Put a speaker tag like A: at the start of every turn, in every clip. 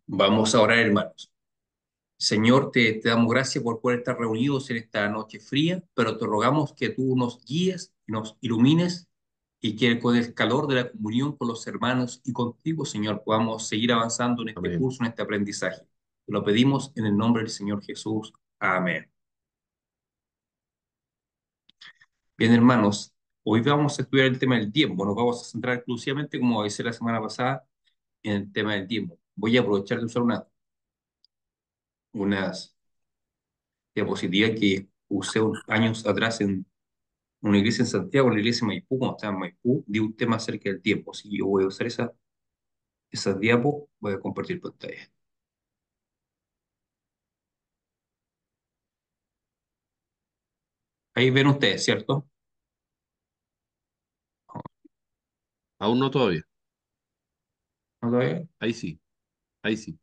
A: Vamos a orar, hermanos. Señor, te damos gracias por poder estar reunidos en esta noche fría, pero te rogamos que tú nos guíes, nos ilumines y que con el calor de la comunión con los hermanos y contigo, Señor, podamos seguir avanzando en este
B: Amén.
A: curso, en este aprendizaje. Te lo pedimos en el nombre del Señor Jesús. Amén. Bien, hermanos, hoy vamos a estudiar el tema del tiempo. Nos vamos a centrar exclusivamente, como hice la semana pasada, en el tema del tiempo. Voy a aprovechar de usar unas diapositiva que usé años atrás en una iglesia en Santiago, en la iglesia de Maipú, cuando estaba en Maipú, di un tema acerca del tiempo. Así que yo voy a usar esas diapos, voy a compartir pantalla. Ahí ven ustedes, ¿cierto?
B: Aún no todavía.
A: ¿No todavía?
B: Ahí sí, ahí sí.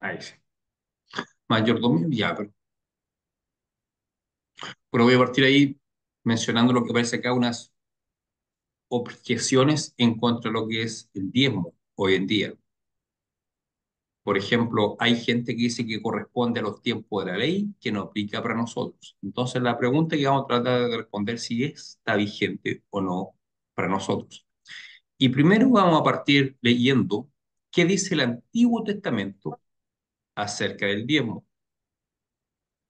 A: Ahí sí. Mayordomía, ya, pero voy a partir ahí mencionando lo que parece acá, unas objeciones en contra de lo que es el diezmo hoy en día. Por ejemplo, hay gente que dice que corresponde a los tiempos de la ley, que no aplica para nosotros. Entonces, la pregunta que vamos a tratar de responder si está vigente o no para nosotros. Y primero vamos a partir leyendo qué dice el Antiguo Testamento acerca del diezmo.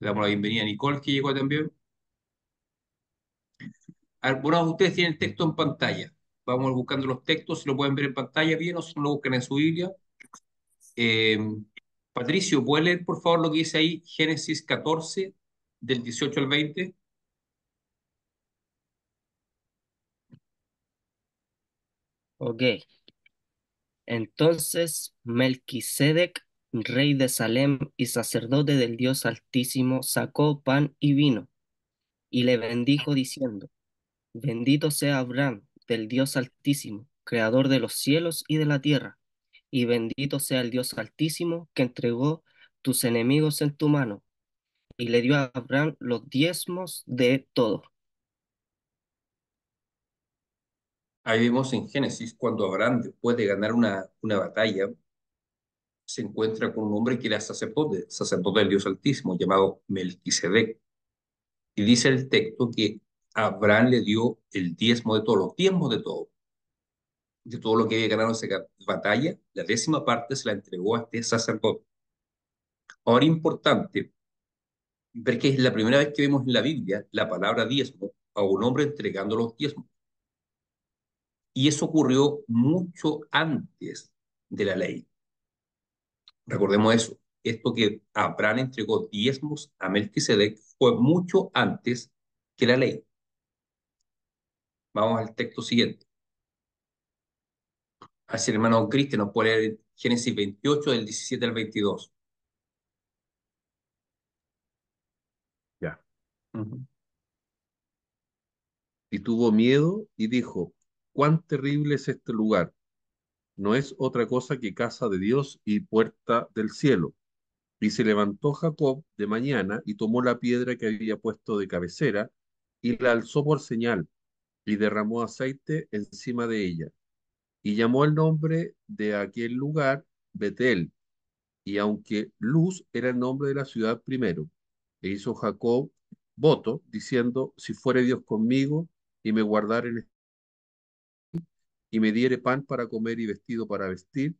A: Le damos la bienvenida a Nicole, que llegó también. Algunos de ustedes tienen el texto en pantalla. Vamos buscando los textos, si lo pueden ver en pantalla bien o si no lo buscan en su Biblia. Eh, Patricio, ¿puede leer por favor lo que dice ahí? Génesis 14, del 18 al 20.
C: Ok, entonces Melquisedec, rey de Salem y sacerdote del Dios Altísimo, sacó pan y vino y le bendijo diciendo: Bendito sea Abraham del Dios Altísimo, creador de los cielos y de la tierra, y bendito sea el Dios Altísimo que entregó tus enemigos en tu mano, y le dio a Abraham los diezmos de todo.
A: Ahí vemos en Génesis cuando Abraham, después de ganar una batalla, se encuentra con un hombre que era sacerdote, sacerdote del Dios Altísimo, llamado Melquisedec. Y dice el texto que Abraham le dio el diezmo de todo, los diezmos de todo lo que había ganado en esa batalla, la décima parte se la entregó a este sacerdote. Ahora importante, ver que es la primera vez que vemos en la Biblia la palabra diezmo a un hombre entregando los diezmos. Y eso ocurrió mucho antes de la ley. Recordemos eso. Esto que Abraham entregó diezmos a Melquisedec fue mucho antes que la ley. Vamos al texto siguiente. Así el hermano Cristian nos puede leer Génesis 28 del 17 al 22.
B: Ya.
A: Ujú.
B: Y tuvo miedo y dijo, cuán terrible es este lugar. No es otra cosa que casa de Dios y puerta del cielo. Y se levantó Jacob de mañana y tomó la piedra que había puesto de cabecera y la alzó por señal y derramó aceite encima de ella. Y llamó el nombre de aquel lugar Betel. Y aunque Luz era el nombre de la ciudad primero, e hizo Jacob voto, diciendo, si fuere Dios conmigo y me guardare y me diere pan para comer y vestido para vestir,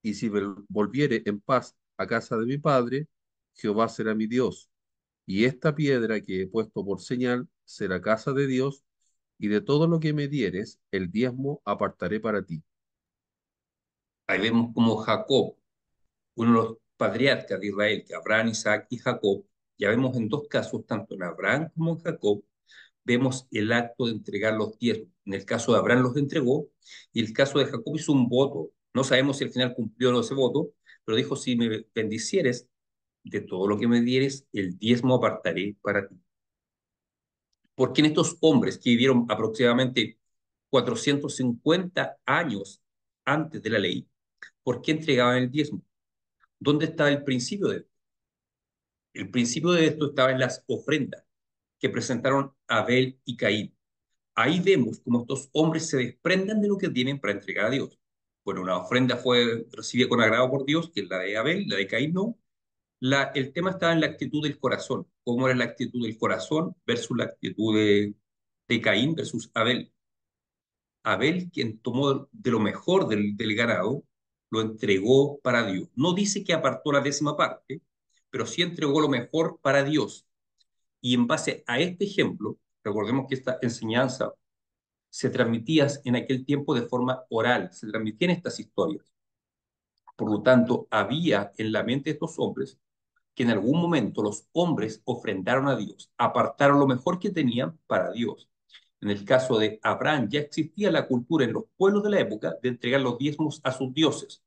B: y si volviere en paz a casa de mi padre, Jehová será mi Dios, y esta piedra que he puesto por señal será casa de Dios, y de todo lo que me dieres, el diezmo apartaré para ti.
A: Ahí vemos como Jacob, uno de los patriarcas de Israel, que Abraham, Isaac y Jacob, ya vemos en dos casos, tanto en Abraham como en Jacob, vemos el acto de entregar los diezmos. En el caso de Abraham los entregó y el caso de Jacob hizo un voto. No sabemos si al final cumplió o no ese voto, pero dijo, si me bendicieres, de todo lo que me dieres, el diezmo apartaré para ti. Porque en estos hombres que vivieron aproximadamente 450 años antes de la ley, ¿por qué entregaban el diezmo? ¿Dónde estaba el principio de esto? El principio de esto estaba en las ofrendas que presentaron Abel y Caín. Ahí vemos cómo estos hombres se desprenden de lo que tienen para entregar a Dios. Bueno, una ofrenda fue recibida con agrado por Dios, que es la de Abel, la de Caín no. El tema estaba en la actitud del corazón. ¿Cómo era la actitud del corazón versus la actitud de Caín versus Abel? Abel, quien tomó de lo mejor del ganado, lo entregó para Dios. No dice que apartó la décima parte, pero sí entregó lo mejor para Dios. Y en base a este ejemplo, recordemos que esta enseñanza se transmitía en aquel tiempo de forma oral, se transmitían estas historias. Por lo tanto, había en la mente de estos hombres que en algún momento los hombres ofrendaron a Dios, apartaron lo mejor que tenían para Dios. En el caso de Abraham ya existía la cultura en los pueblos de la época de entregar los diezmos a sus dioses.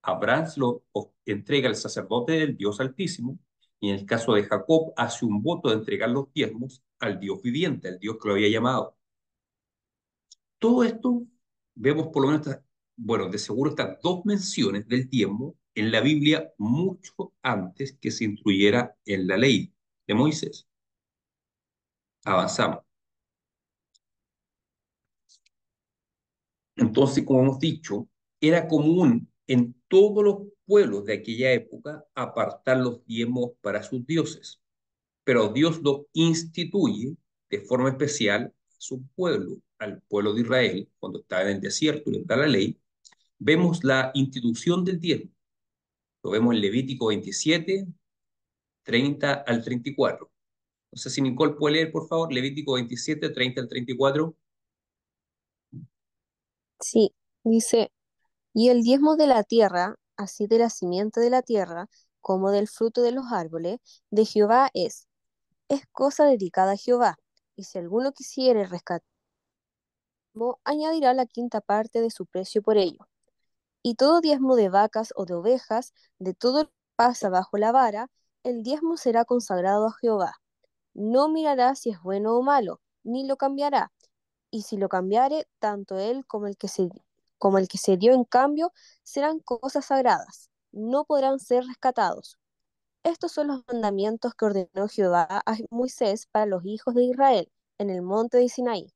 A: Abraham se lo entrega al sacerdote del Dios Altísimo, y en el caso de Jacob hace un voto de entregar los diezmos al Dios viviente, al Dios que lo había llamado. Todo esto vemos por lo menos, bueno, de seguro estas dos menciones del diezmo en la Biblia mucho antes que se instruyera en la ley de Moisés. Avanzamos. Entonces, como hemos dicho, era común en todos los pueblos de aquella época apartar los diezmos para sus dioses, pero Dios lo instituye de forma especial a su pueblo, al pueblo de Israel, cuando estaba en el desierto y le da la ley. Vemos la institución del diezmo. Lo vemos en Levítico 27, 30 al 34. No sé si Nicole puede leer, por favor, Levítico 27, 30 al 34.
D: Sí, dice, y el diezmo de la tierra, así de la simiente de la tierra, como del fruto de los árboles, de Jehová es cosa dedicada a Jehová. Y si alguno quisiere rescatarlo, añadirá la quinta parte de su precio por ello. Y todo diezmo de vacas o de ovejas, de todo lo que pasa bajo la vara, el diezmo será consagrado a Jehová. No mirará si es bueno o malo, ni lo cambiará. Y si lo cambiare, tanto él como el que se dio en cambio serán cosas sagradas, no podrán ser rescatados. Estos son los mandamientos que ordenó Jehová a Moisés para los hijos de Israel en el monte de Sinaí.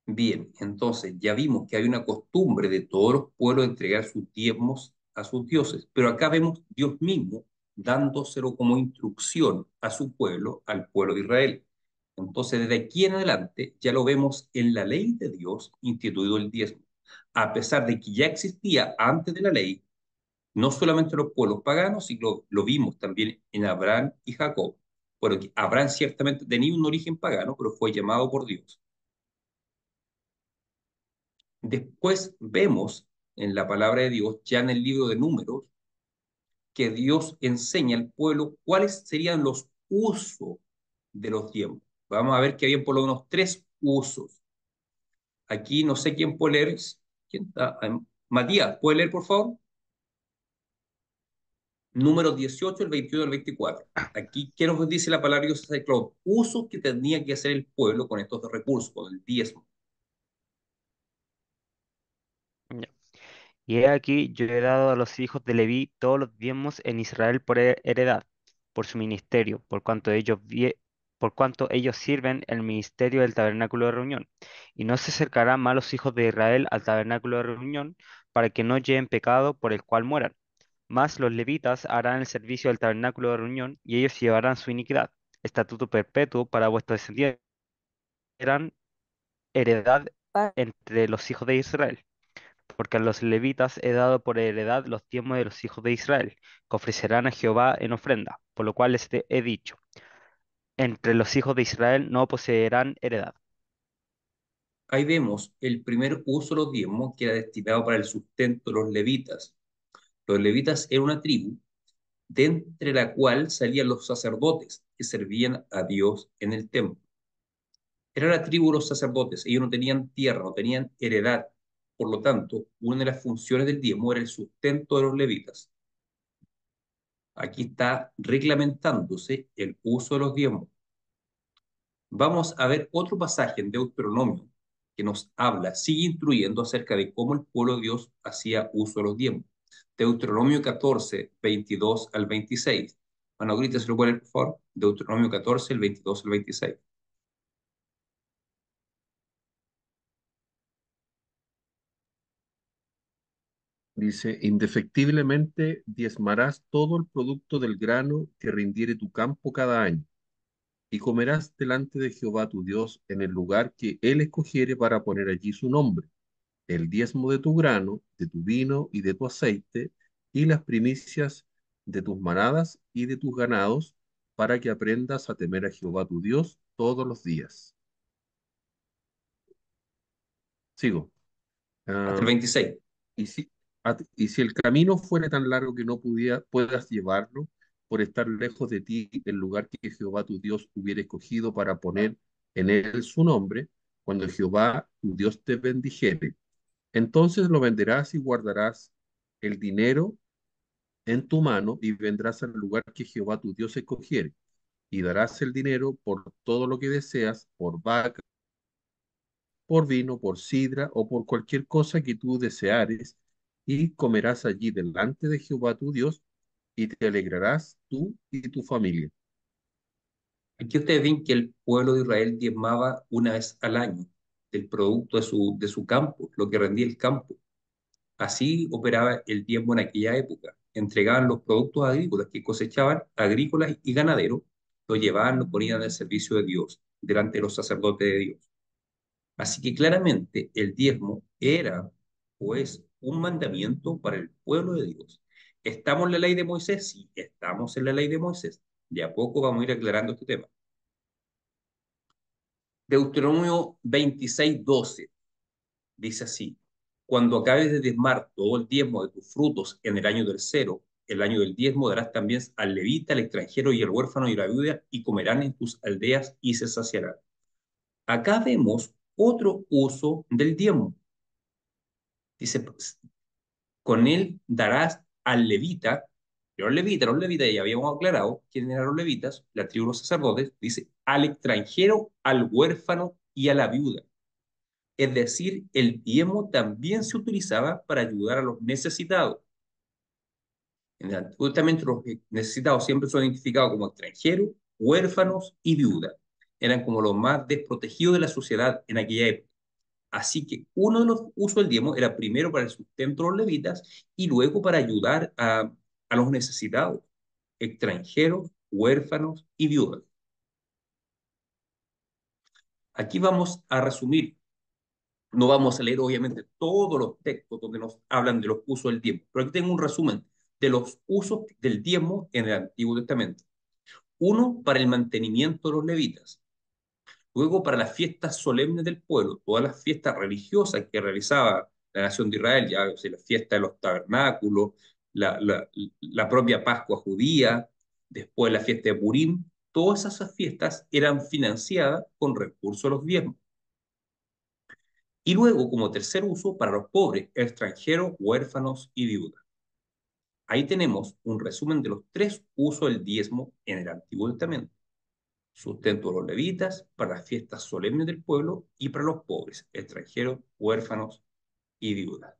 A: Bien, entonces ya vimos que hay una costumbre de todos los pueblos de entregar sus diezmos a sus dioses, pero acá vemos Dios mismo dándoselo como instrucción a su pueblo, al pueblo de Israel. Entonces, desde aquí en adelante ya lo vemos en la ley de Dios instituido el diezmo, a pesar de que ya existía antes de la ley, no solamente los pueblos paganos, sino lo vimos también en Abraham y Jacob. Bueno, que Abraham ciertamente tenía un origen pagano, pero fue llamado por Dios. Después vemos en la palabra de Dios, ya en el libro de Números, que Dios enseña al pueblo cuáles serían los usos de los diezmos. Vamos a ver que había por lo menos tres usos. Aquí no sé quién puede leer. ¿Quién está? Matías, ¿puede leer, por favor? Números 18, el 21 el 24. Aquí, ¿qué nos dice la palabra de Dios? Los usos que tenía que hacer el pueblo con estos recursos, con el diezmo.
E: Ya. Y he aquí, yo he dado a los hijos de Leví todos los diezmos en Israel por heredad, por su ministerio, por cuanto ellos sirven el ministerio del tabernáculo de reunión. Y no se acercarán más los hijos de Israel al tabernáculo de reunión para que no lleven pecado por el cual mueran. Mas los levitas harán el servicio del tabernáculo de reunión y ellos llevarán su iniquidad. Estatuto perpetuo para vuestros descendientes, eran heredad
D: Pa-
E: entre los hijos de Israel, porque a los levitas he dado por heredad los diezmos de los hijos de Israel, que ofrecerán a Jehová en ofrenda, por lo cual les he dicho, entre los hijos de Israel no poseerán heredad.
A: Ahí vemos el primer uso de los diezmos que era destinado para el sustento de los levitas. Los levitas eran una tribu de entre la cual salían los sacerdotes que servían a Dios en el templo. Era la tribu de los sacerdotes, ellos no tenían tierra, no tenían heredad. Por lo tanto, una de las funciones del diezmo era el sustento de los levitas. Aquí está reglamentándose el uso de los diezmos. Vamos a ver otro pasaje en Deuteronomio que nos habla, sigue instruyendo acerca de cómo el pueblo de Dios hacía uso de los diezmos. Deuteronomio 14, 22 al 26. Manogrita, ¿se lo puede leer, por favor? Deuteronomio 14, el 22 al 26.
B: Dice, indefectiblemente diezmarás todo el producto del grano que rindiere tu campo cada año, y comerás delante de Jehová tu Dios en el lugar que él escogiere para poner allí su nombre, el diezmo de tu grano, de tu vino y de tu aceite, y las primicias de tus manadas y de tus ganados, para que aprendas a temer a Jehová tu Dios todos los días. Sigo.
A: Hasta
B: Ah,
A: el 26.
B: y si el camino fuere tan largo que no puedas llevarlo, por estar lejos de ti del lugar que Jehová tu Dios hubiera escogido para poner en él su nombre, cuando Jehová tu Dios te bendijere, entonces lo venderás y guardarás el dinero en tu mano y vendrás al lugar que Jehová tu Dios escogiere, y darás el dinero por todo lo que deseas, por vaca, por vino, por sidra o por cualquier cosa que tú deseares, y comerás allí delante de Jehová tu Dios, y te alegrarás tú y tu familia.
A: Aquí ustedes ven que el pueblo de Israel diezmaba una vez al año del producto de su campo, lo que rendía el campo. Así operaba el diezmo en aquella época. Entregaban los productos agrícolas que cosechaban, agrícolas y ganaderos, lo llevaban, lo ponían al servicio de Dios, delante de los sacerdotes de Dios. Así que claramente el diezmo era o es un mandamiento para el pueblo de Dios. ¿Estamos en la ley de Moisés? Sí, estamos en la ley de Moisés. De a poco vamos a ir aclarando este tema. Deuteronomio 26:12 dice así: cuando acabes de diezmar todo el diezmo de tus frutos en el año del cero, el año del diezmo darás también al levita, al extranjero y al huérfano y la viuda, y comerán en tus aldeas y se saciarán. Acá vemos otro uso del diezmo. Dice, pues, con él darás al levita, pero los levitas, ya habíamos aclarado quiénes eran los levitas, la tribu de los sacerdotes, dice, al extranjero, al huérfano y a la viuda. Es decir, el diezmo también se utilizaba para ayudar a los necesitados. En el Antiguo Testamento los necesitados siempre son identificados como extranjeros, huérfanos y viudas. Eran como los más desprotegidos de la sociedad en aquella época. Así que uno de los usos del diezmo era primero para el sustento de los levitas y luego para ayudar a los necesitados, extranjeros, huérfanos y viudas. Aquí vamos a resumir. No vamos a leer, obviamente, todos los textos donde nos hablan de los usos del diezmo, pero aquí tengo un resumen de los usos del diezmo en el Antiguo Testamento. Uno, para el mantenimiento de los levitas. Luego, para las fiestas solemnes del pueblo, todas las fiestas religiosas que realizaba la nación de Israel, ya o sea, la fiesta de los tabernáculos, la propia Pascua judía, después la fiesta de Purim, todas esas fiestas eran financiadas con recursos de los diezmos. Y luego, como tercer uso, para los pobres, extranjeros, huérfanos y viudas. Ahí tenemos un resumen de los tres usos del diezmo en el Antiguo Testamento: sustento de los levitas, para las fiestas solemnes del pueblo y para los pobres, extranjeros, huérfanos y viudas.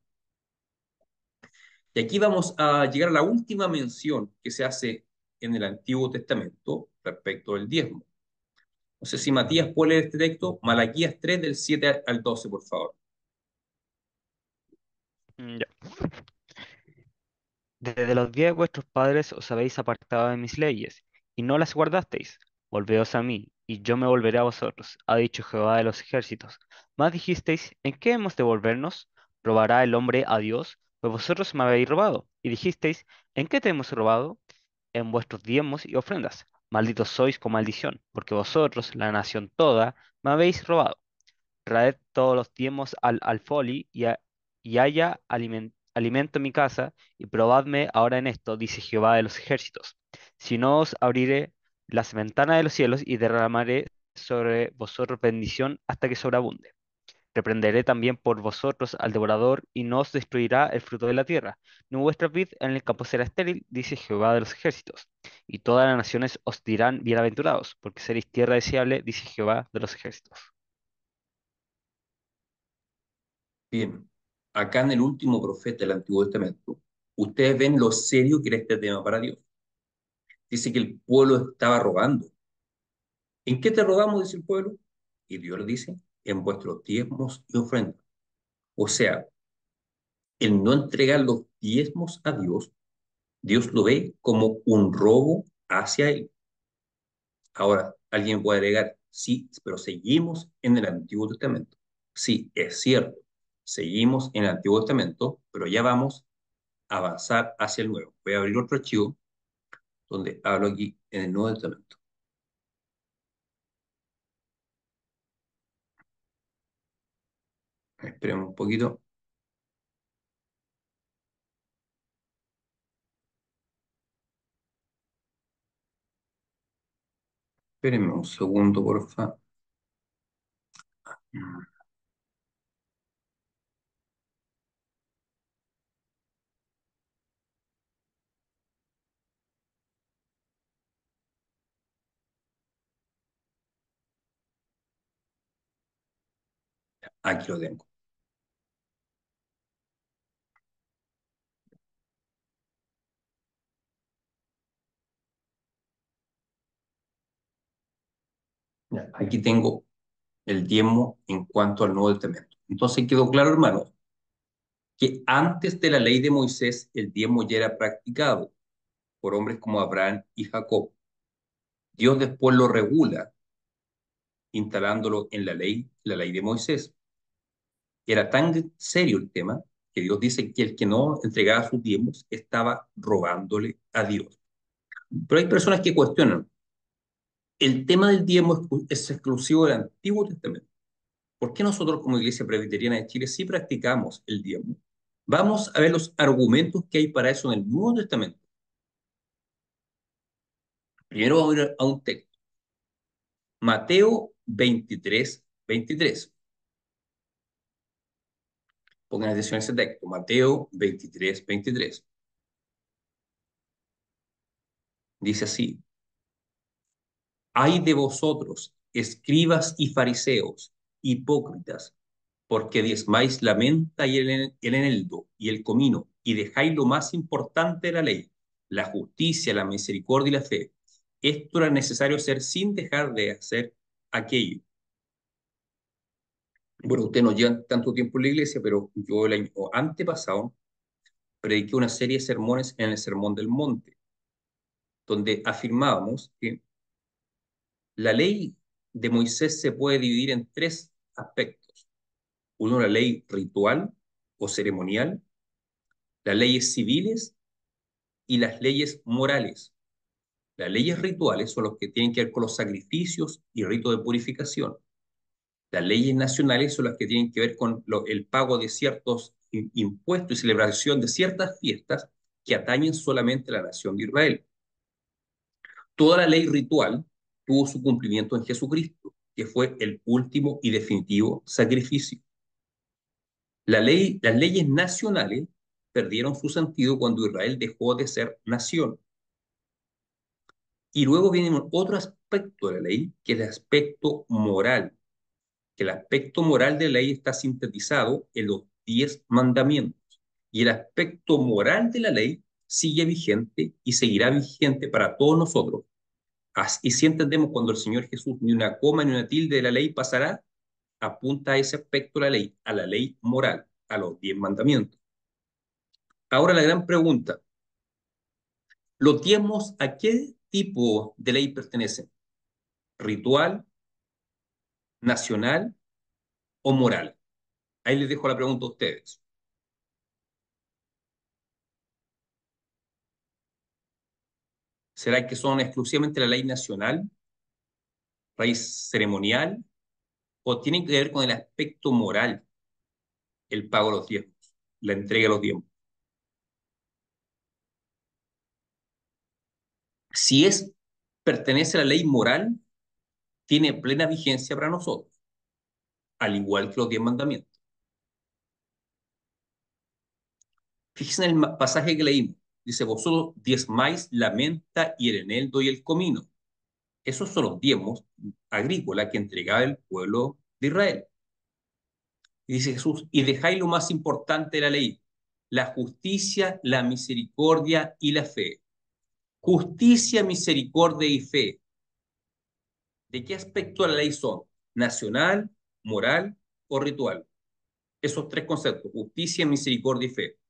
A: Y aquí vamos a llegar a la última mención que se hace en el Antiguo Testamento respecto del diezmo. No sé si Matías puede leer este texto, Malaquías 3 del 7 al 12, por favor.
E: Ya. Desde los días de vuestros padres os habéis apartado de mis leyes, y no las guardasteis. Volveos a mí, y yo me volveré a vosotros, ha dicho Jehová de los ejércitos. Mas dijisteis, ¿en qué hemos de volvernos? ¿Robará el hombre a Dios? Pues vosotros me habéis robado. Y dijisteis, ¿en qué te hemos robado? En vuestros diezmos y ofrendas. Malditos sois con maldición, porque vosotros, la nación toda, me habéis robado. Traed todos los diezmos al alfolí y haya alimento en mi casa, y probadme ahora en esto, dice Jehová de los ejércitos. Si no, os abriré las ventanas de los cielos y derramaré sobre vosotros bendición hasta que sobreabunde. Reprenderé también por vosotros al devorador, y no os destruirá el fruto de la tierra. No vuestra vid en el campo será estéril, dice Jehová de los ejércitos. Y todas las naciones os dirán bienaventurados, porque seréis tierra deseable, dice Jehová de los ejércitos.
A: Bien, acá en el último profeta del Antiguo Testamento, ustedes ven lo serio que era este tema para Dios. Dice que el pueblo estaba rogando. ¿En qué te rogamos? Dice el pueblo. Y Dios le dice, en vuestros diezmos y ofrendas. O sea, el no entregar los diezmos a Dios, Dios lo ve como un robo hacia Él. Ahora, alguien puede agregar, sí, pero seguimos en el Antiguo Testamento. Sí, es cierto, seguimos en el Antiguo Testamento, pero ya vamos a avanzar hacia el Nuevo. Voy a abrir otro archivo donde hablo aquí en el Nuevo Testamento. Esperemos un poquito. Espérenme un segundo, por favor. Aquí lo tengo. Ya, aquí tengo el diezmo en cuanto al Nuevo Testamento. Entonces quedó claro, hermano, que antes de la ley de Moisés el diezmo ya era practicado por hombres como Abraham y Jacob. Dios después lo regula instalándolo en la ley de Moisés. Era tan serio el tema que Dios dice que el que no entregaba sus diezmos estaba robándole a Dios. Pero hay personas que cuestionan, el tema del diezmo es exclusivo del Antiguo Testamento. ¿Por qué nosotros como Iglesia Presbiteriana de Chile sí practicamos el diezmo? Vamos a ver los argumentos que hay para eso en el Nuevo Testamento. Primero vamos a ir a un texto. Mateo 23:23. Pongan atención a ese texto. Mateo 23:23. Dice así: Ay de vosotros, escribas y fariseos, hipócritas, porque diezmáis la menta y el eneldo y el comino, y dejáis lo más importante de la ley, la justicia, la misericordia y la fe. Esto era necesario hacer sin dejar de hacer aquello. Bueno, usted no lleva tanto tiempo en la iglesia, pero yo el año antepasado prediqué una serie de sermones en el Sermón del Monte, donde afirmábamos que la ley de Moisés se puede dividir en tres aspectos. Uno, la ley ritual o ceremonial, las leyes civiles y las leyes morales. Las leyes rituales son los que tienen que ver con los sacrificios y ritos de purificación. Las leyes nacionales son las que tienen que ver con el pago de ciertos impuestos y celebración de ciertas fiestas que atañen solamente a la nación de Israel. Toda la ley ritual tuvo su cumplimiento en Jesucristo, que fue el último y definitivo sacrificio. Las leyes nacionales perdieron su sentido cuando Israel dejó de ser nación. Y luego viene otro aspecto de la ley, que es el aspecto moral, que el aspecto moral de la ley está sintetizado en los 10 mandamientos. Y el aspecto moral de la ley sigue vigente y seguirá vigente para todos nosotros. Y si entendemos cuando el Señor Jesús ni una coma ni una tilde de la ley pasará, apunta a ese aspecto de la ley, a la ley moral, a los 10 mandamientos. Ahora la gran pregunta, ¿los diezmos a qué tipo de ley pertenecen? ¿Ritual, nacional o moral? Ahí les dejo la pregunta a ustedes. ¿Será que son exclusivamente la ley nacional, raíz ceremonial, o tienen que ver con el aspecto moral, el pago de los diezmos, la entrega de los diezmos? Si pertenece a la ley moral, tiene plena vigencia para nosotros, al igual que los 10 mandamientos. Fíjense en el pasaje que leímos. Dice, vosotros diezmáis la menta y el eneldo y el comino. Esos son los diezmos agrícolas que entregaba el pueblo de Israel. Y dice Jesús, y dejáis lo más importante de la ley, la justicia, la misericordia y la fe. Justicia, misericordia y fe. ¿De qué aspecto de la ley son? ¿Nacional, moral o ritual? Esos tres conceptos, justicia, misericordia y fe.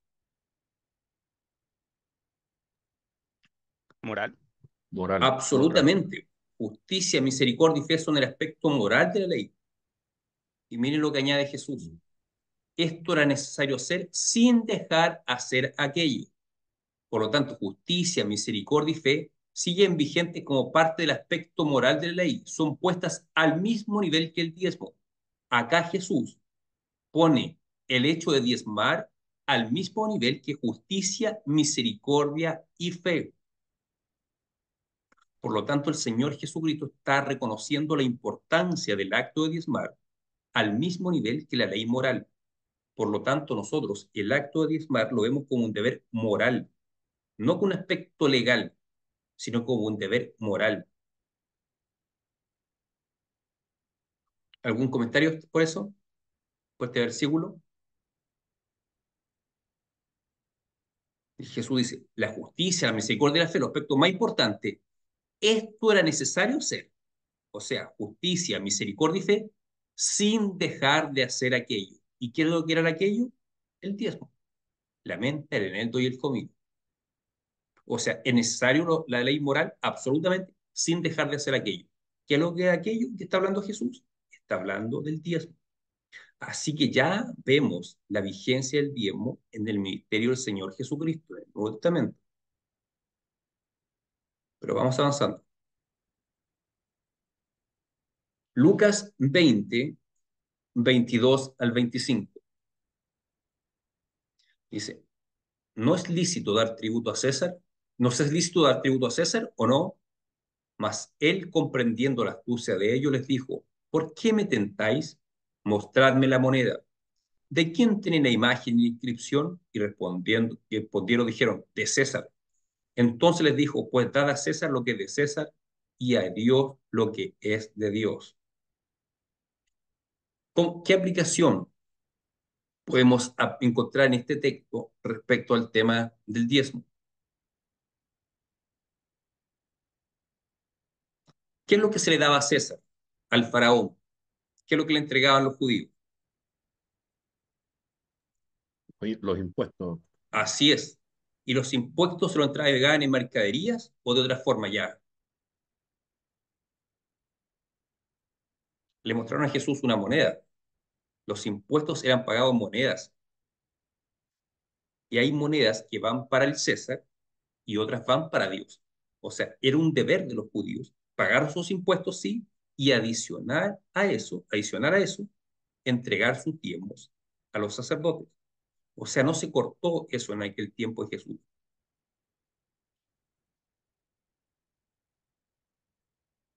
E: moral.
B: Moral, moral.
A: Absolutamente. Justicia, misericordia y fe son el aspecto moral de la ley. Y miren lo que añade Jesús. Esto era necesario hacer sin dejar hacer aquello. Por lo tanto, justicia, misericordia y fe siguen vigentes como parte del aspecto moral de la ley. Son puestas al mismo nivel que el diezmo. Acá Jesús pone el hecho de diezmar al mismo nivel que justicia, misericordia y fe. Por lo tanto, el Señor Jesucristo está reconociendo la importancia del acto de diezmar al mismo nivel que la ley moral. Por lo tanto, nosotros el acto de diezmar lo vemos como un deber moral, no como un aspecto legal, sino como un deber moral. ¿Algún comentario por eso? ¿Por este versículo? Y Jesús dice, la justicia, la misericordia y la fe, los aspectos más importantes, esto era necesario ser. O sea, justicia, misericordia y fe, sin dejar de hacer aquello. ¿Y qué es lo que era aquello? El diezmo, la menta, el eneldo y el comino. O sea, es necesario la ley moral absolutamente sin dejar de hacer aquello. ¿Qué es lo que es aquello que está hablando Jesús? Está hablando del diezmo. Así que ya vemos la vigencia del diezmo en el ministerio del Señor Jesucristo, en el Nuevo Testamento. Pero vamos avanzando. Lucas 20, 22 al 25. Dice, ¿no es lícito dar tributo a César? ¿No es lícito dar tributo a César o no? Mas él, comprendiendo la astucia de ellos, les dijo, ¿por qué me tentáis? Mostradme la moneda. ¿De quién tiene la imagen y la inscripción? Y respondieron, dijeron, de César. Entonces les dijo, pues dad a César lo que es de César y a Dios lo que es de Dios. ¿Con qué aplicación podemos encontrar en este texto respecto al tema del diezmo? ¿Qué es lo que se le daba a César, al faraón? ¿Qué es lo que le entregaban los judíos?
B: Oye, los impuestos.
A: Así es. ¿Y los impuestos se los entregaban en mercaderías o de otra forma ya? Le mostraron a Jesús una moneda. Los impuestos eran pagados en monedas. Y hay monedas que van para el César y otras van para Dios. O sea, era un deber de los judíos pagar sus impuestos, sí, y adicionar a eso, entregar sus diezmos a los sacerdotes. O sea, no se cortó eso en aquel tiempo de Jesús.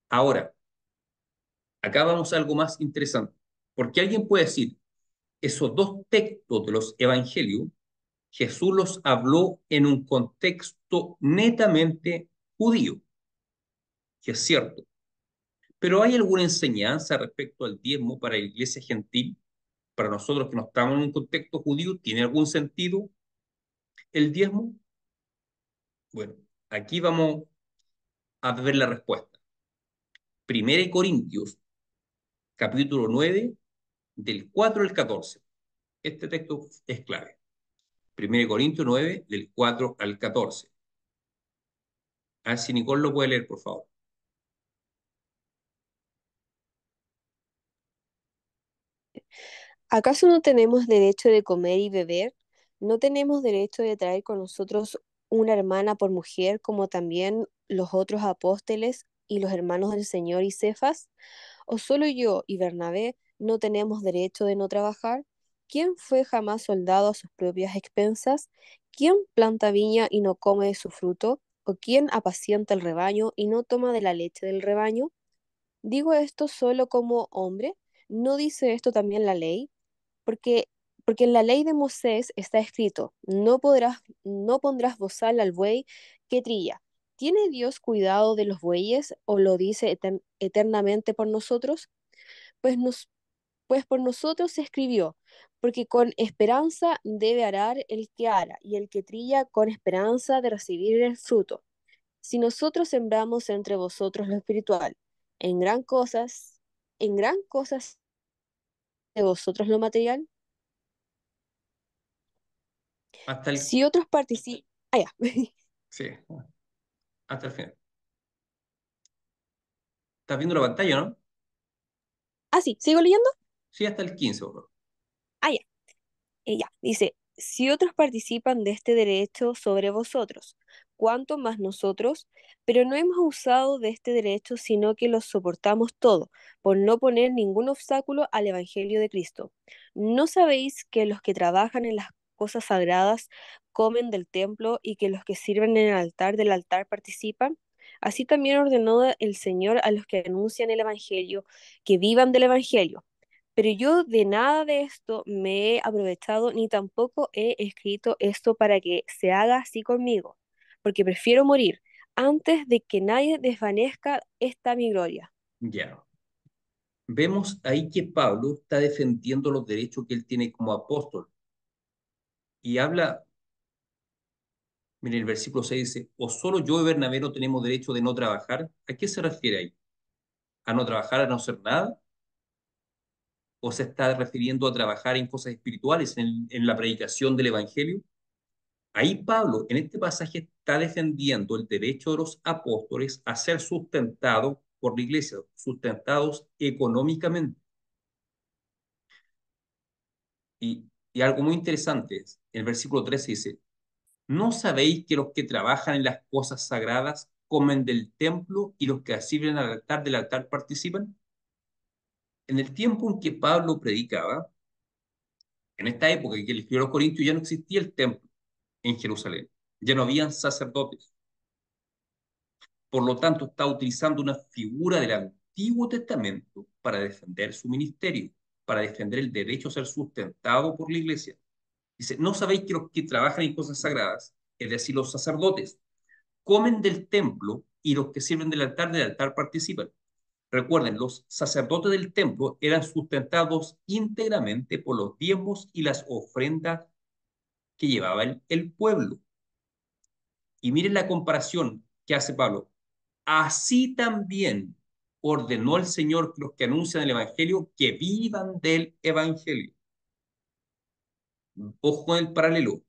A: Ahora, acá vamos a algo más interesante, porque alguien puede decir, esos dos textos de los evangelios, Jesús los habló en un contexto netamente judío, que es cierto. Pero ¿hay alguna enseñanza respecto al diezmo para la iglesia gentil? Para nosotros que no estamos en un contexto judío, ¿tiene algún sentido el diezmo? Bueno, aquí vamos a ver la respuesta. Primera de Corintios, capítulo 9, del 4 al 14. Este texto es clave. Primera de Corintios 9, del 4 al 14. A ver si Nicole lo puede leer, por favor.
D: ¿Acaso no tenemos derecho de comer y beber? ¿No tenemos derecho de traer con nosotros una hermana por mujer, como también los otros apóstoles y los hermanos del Señor y Cefas? ¿O solo yo y Bernabé no tenemos derecho de no trabajar? ¿Quién fue jamás soldado a sus propias expensas? ¿Quién planta viña y no come de su fruto? ¿O quién apacienta el rebaño y no toma de la leche del rebaño? Digo esto solo como hombre. ¿No dice esto también la ley? Porque, porque en la ley de Moisés está escrito, no pondrás bozal al buey que trilla. ¿Tiene Dios cuidado de los bueyes o lo dice eternamente por nosotros? Pues, pues por nosotros se escribió, porque con esperanza debe arar el que ara, y el que trilla con esperanza de recibir el fruto. Si nosotros sembramos entre vosotros lo espiritual, en en gran cosas de vosotros lo material,
A: Hasta el...
D: si otros participan,
A: Sí. hasta el final. ¿Estás viendo la pantalla, no?
D: Ah, sí, ¿sigo leyendo?
A: Sí, hasta el 15, por favor.
D: Ah, ya. Ya, dice, si otros participan de este derecho sobre vosotros, ¿cuánto más nosotros? Pero no hemos usado de este derecho, sino que lo soportamos todo, por no poner ningún obstáculo al Evangelio de Cristo. ¿No sabéis que los que trabajan en las cosas sagradas comen del templo y que los que sirven en el altar del altar participan? Así también ordenó el Señor a los que anuncian el Evangelio que vivan del Evangelio. Pero yo de nada de esto me he aprovechado, ni tampoco he escrito esto para que se haga así conmigo, porque prefiero morir antes de que nadie desvanezca esta mi gloria.
A: Ya. Vemos ahí que Pablo está defendiendo los derechos que él tiene como apóstol. Y habla, miren, el versículo 6 dice, ¿o solo yo y Bernabé no tenemos derecho de no trabajar? ¿A qué se refiere ahí? ¿A no trabajar, a no hacer nada? ¿O se está refiriendo a trabajar en cosas espirituales, en la predicación del Evangelio? Ahí Pablo, en este pasaje, está defendiendo el derecho de los apóstoles a ser sustentados por la iglesia, sustentados económicamente. Y algo muy interesante es, el versículo 13 dice, ¿no sabéis que los que trabajan en las cosas sagradas comen del templo y los que sirven al altar del altar participan? En el tiempo en que Pablo predicaba, en esta época que él escribió a los Corintios, ya no existía el templo en Jerusalén, ya no habían sacerdotes. Por lo tanto, está utilizando una figura del Antiguo Testamento para defender su ministerio, para defender el derecho a ser sustentado por la iglesia. Dice, ¿no sabéis que los que trabajan en cosas sagradas, es decir, los sacerdotes, comen del templo y los que sirven del altar participan? Recuerden, los sacerdotes del templo eran sustentados íntegramente por los diezmos y las ofrendas que llevaba el pueblo. Y miren la comparación que hace Pablo. Así también ordenó el Señor que los que anuncian el Evangelio que vivan del Evangelio. Ojo en el paralelo.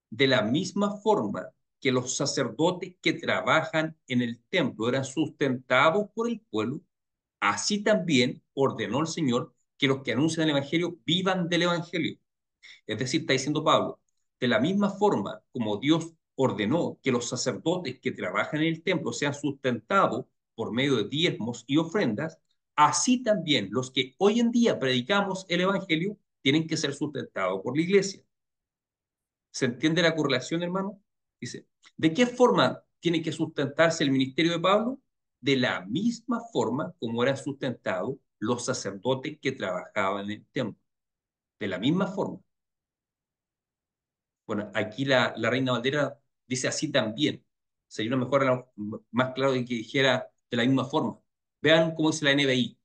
A: De la misma forma que los sacerdotes que trabajan en el templo eran sustentados por el pueblo, así también ordenó el Señor que los que anuncian el Evangelio vivan del Evangelio. Es decir, está diciendo Pablo, de la misma forma como Dios ordenó que los sacerdotes que trabajan en el templo sean sustentados por medio de diezmos y ofrendas, así también los que hoy en día predicamos el Evangelio tienen que ser sustentados por la iglesia. ¿Se entiende la correlación, hermano? Dice, ¿de qué forma tiene que sustentarse el ministerio de Pablo? De la misma forma como eran sustentados los sacerdotes que trabajaban en el templo. De la misma forma. Bueno, aquí la Reina Valera dice así también. Sería una mejor, más claro de que dijera de la misma forma. Vean cómo dice la NBI.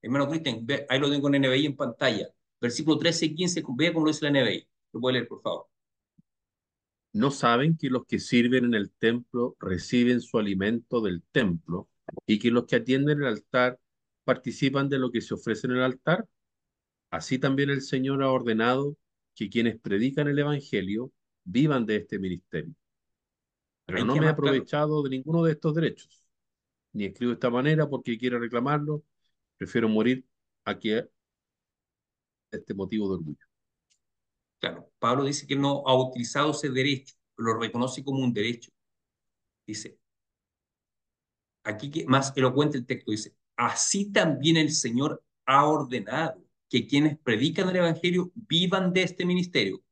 A: Hermano Cristian, ahí lo tengo en NBI en pantalla. Versículo 13 y 15, vea cómo lo dice la NBI. Lo puede leer, por favor.
B: ¿No saben que los que sirven en el templo reciben su alimento del templo y que los que atienden el altar participan de lo que se ofrece en el altar? Así también el Señor ha ordenado que quienes predican el Evangelio vivan de este ministerio. Pero
A: Ahí
B: no
A: queda
B: me he
A: más claro.
B: aprovechado de ninguno de estos derechos, ni escribo de esta manera porque quiero reclamarlo. Prefiero morir a que este motivo de orgullo.
A: Claro, Pablo dice que no ha utilizado ese derecho, lo reconoce como un derecho. Dice, aquí que más elocuente el texto dice, así también el Señor ha ordenado que quienes predican el Evangelio vivan de este ministerio.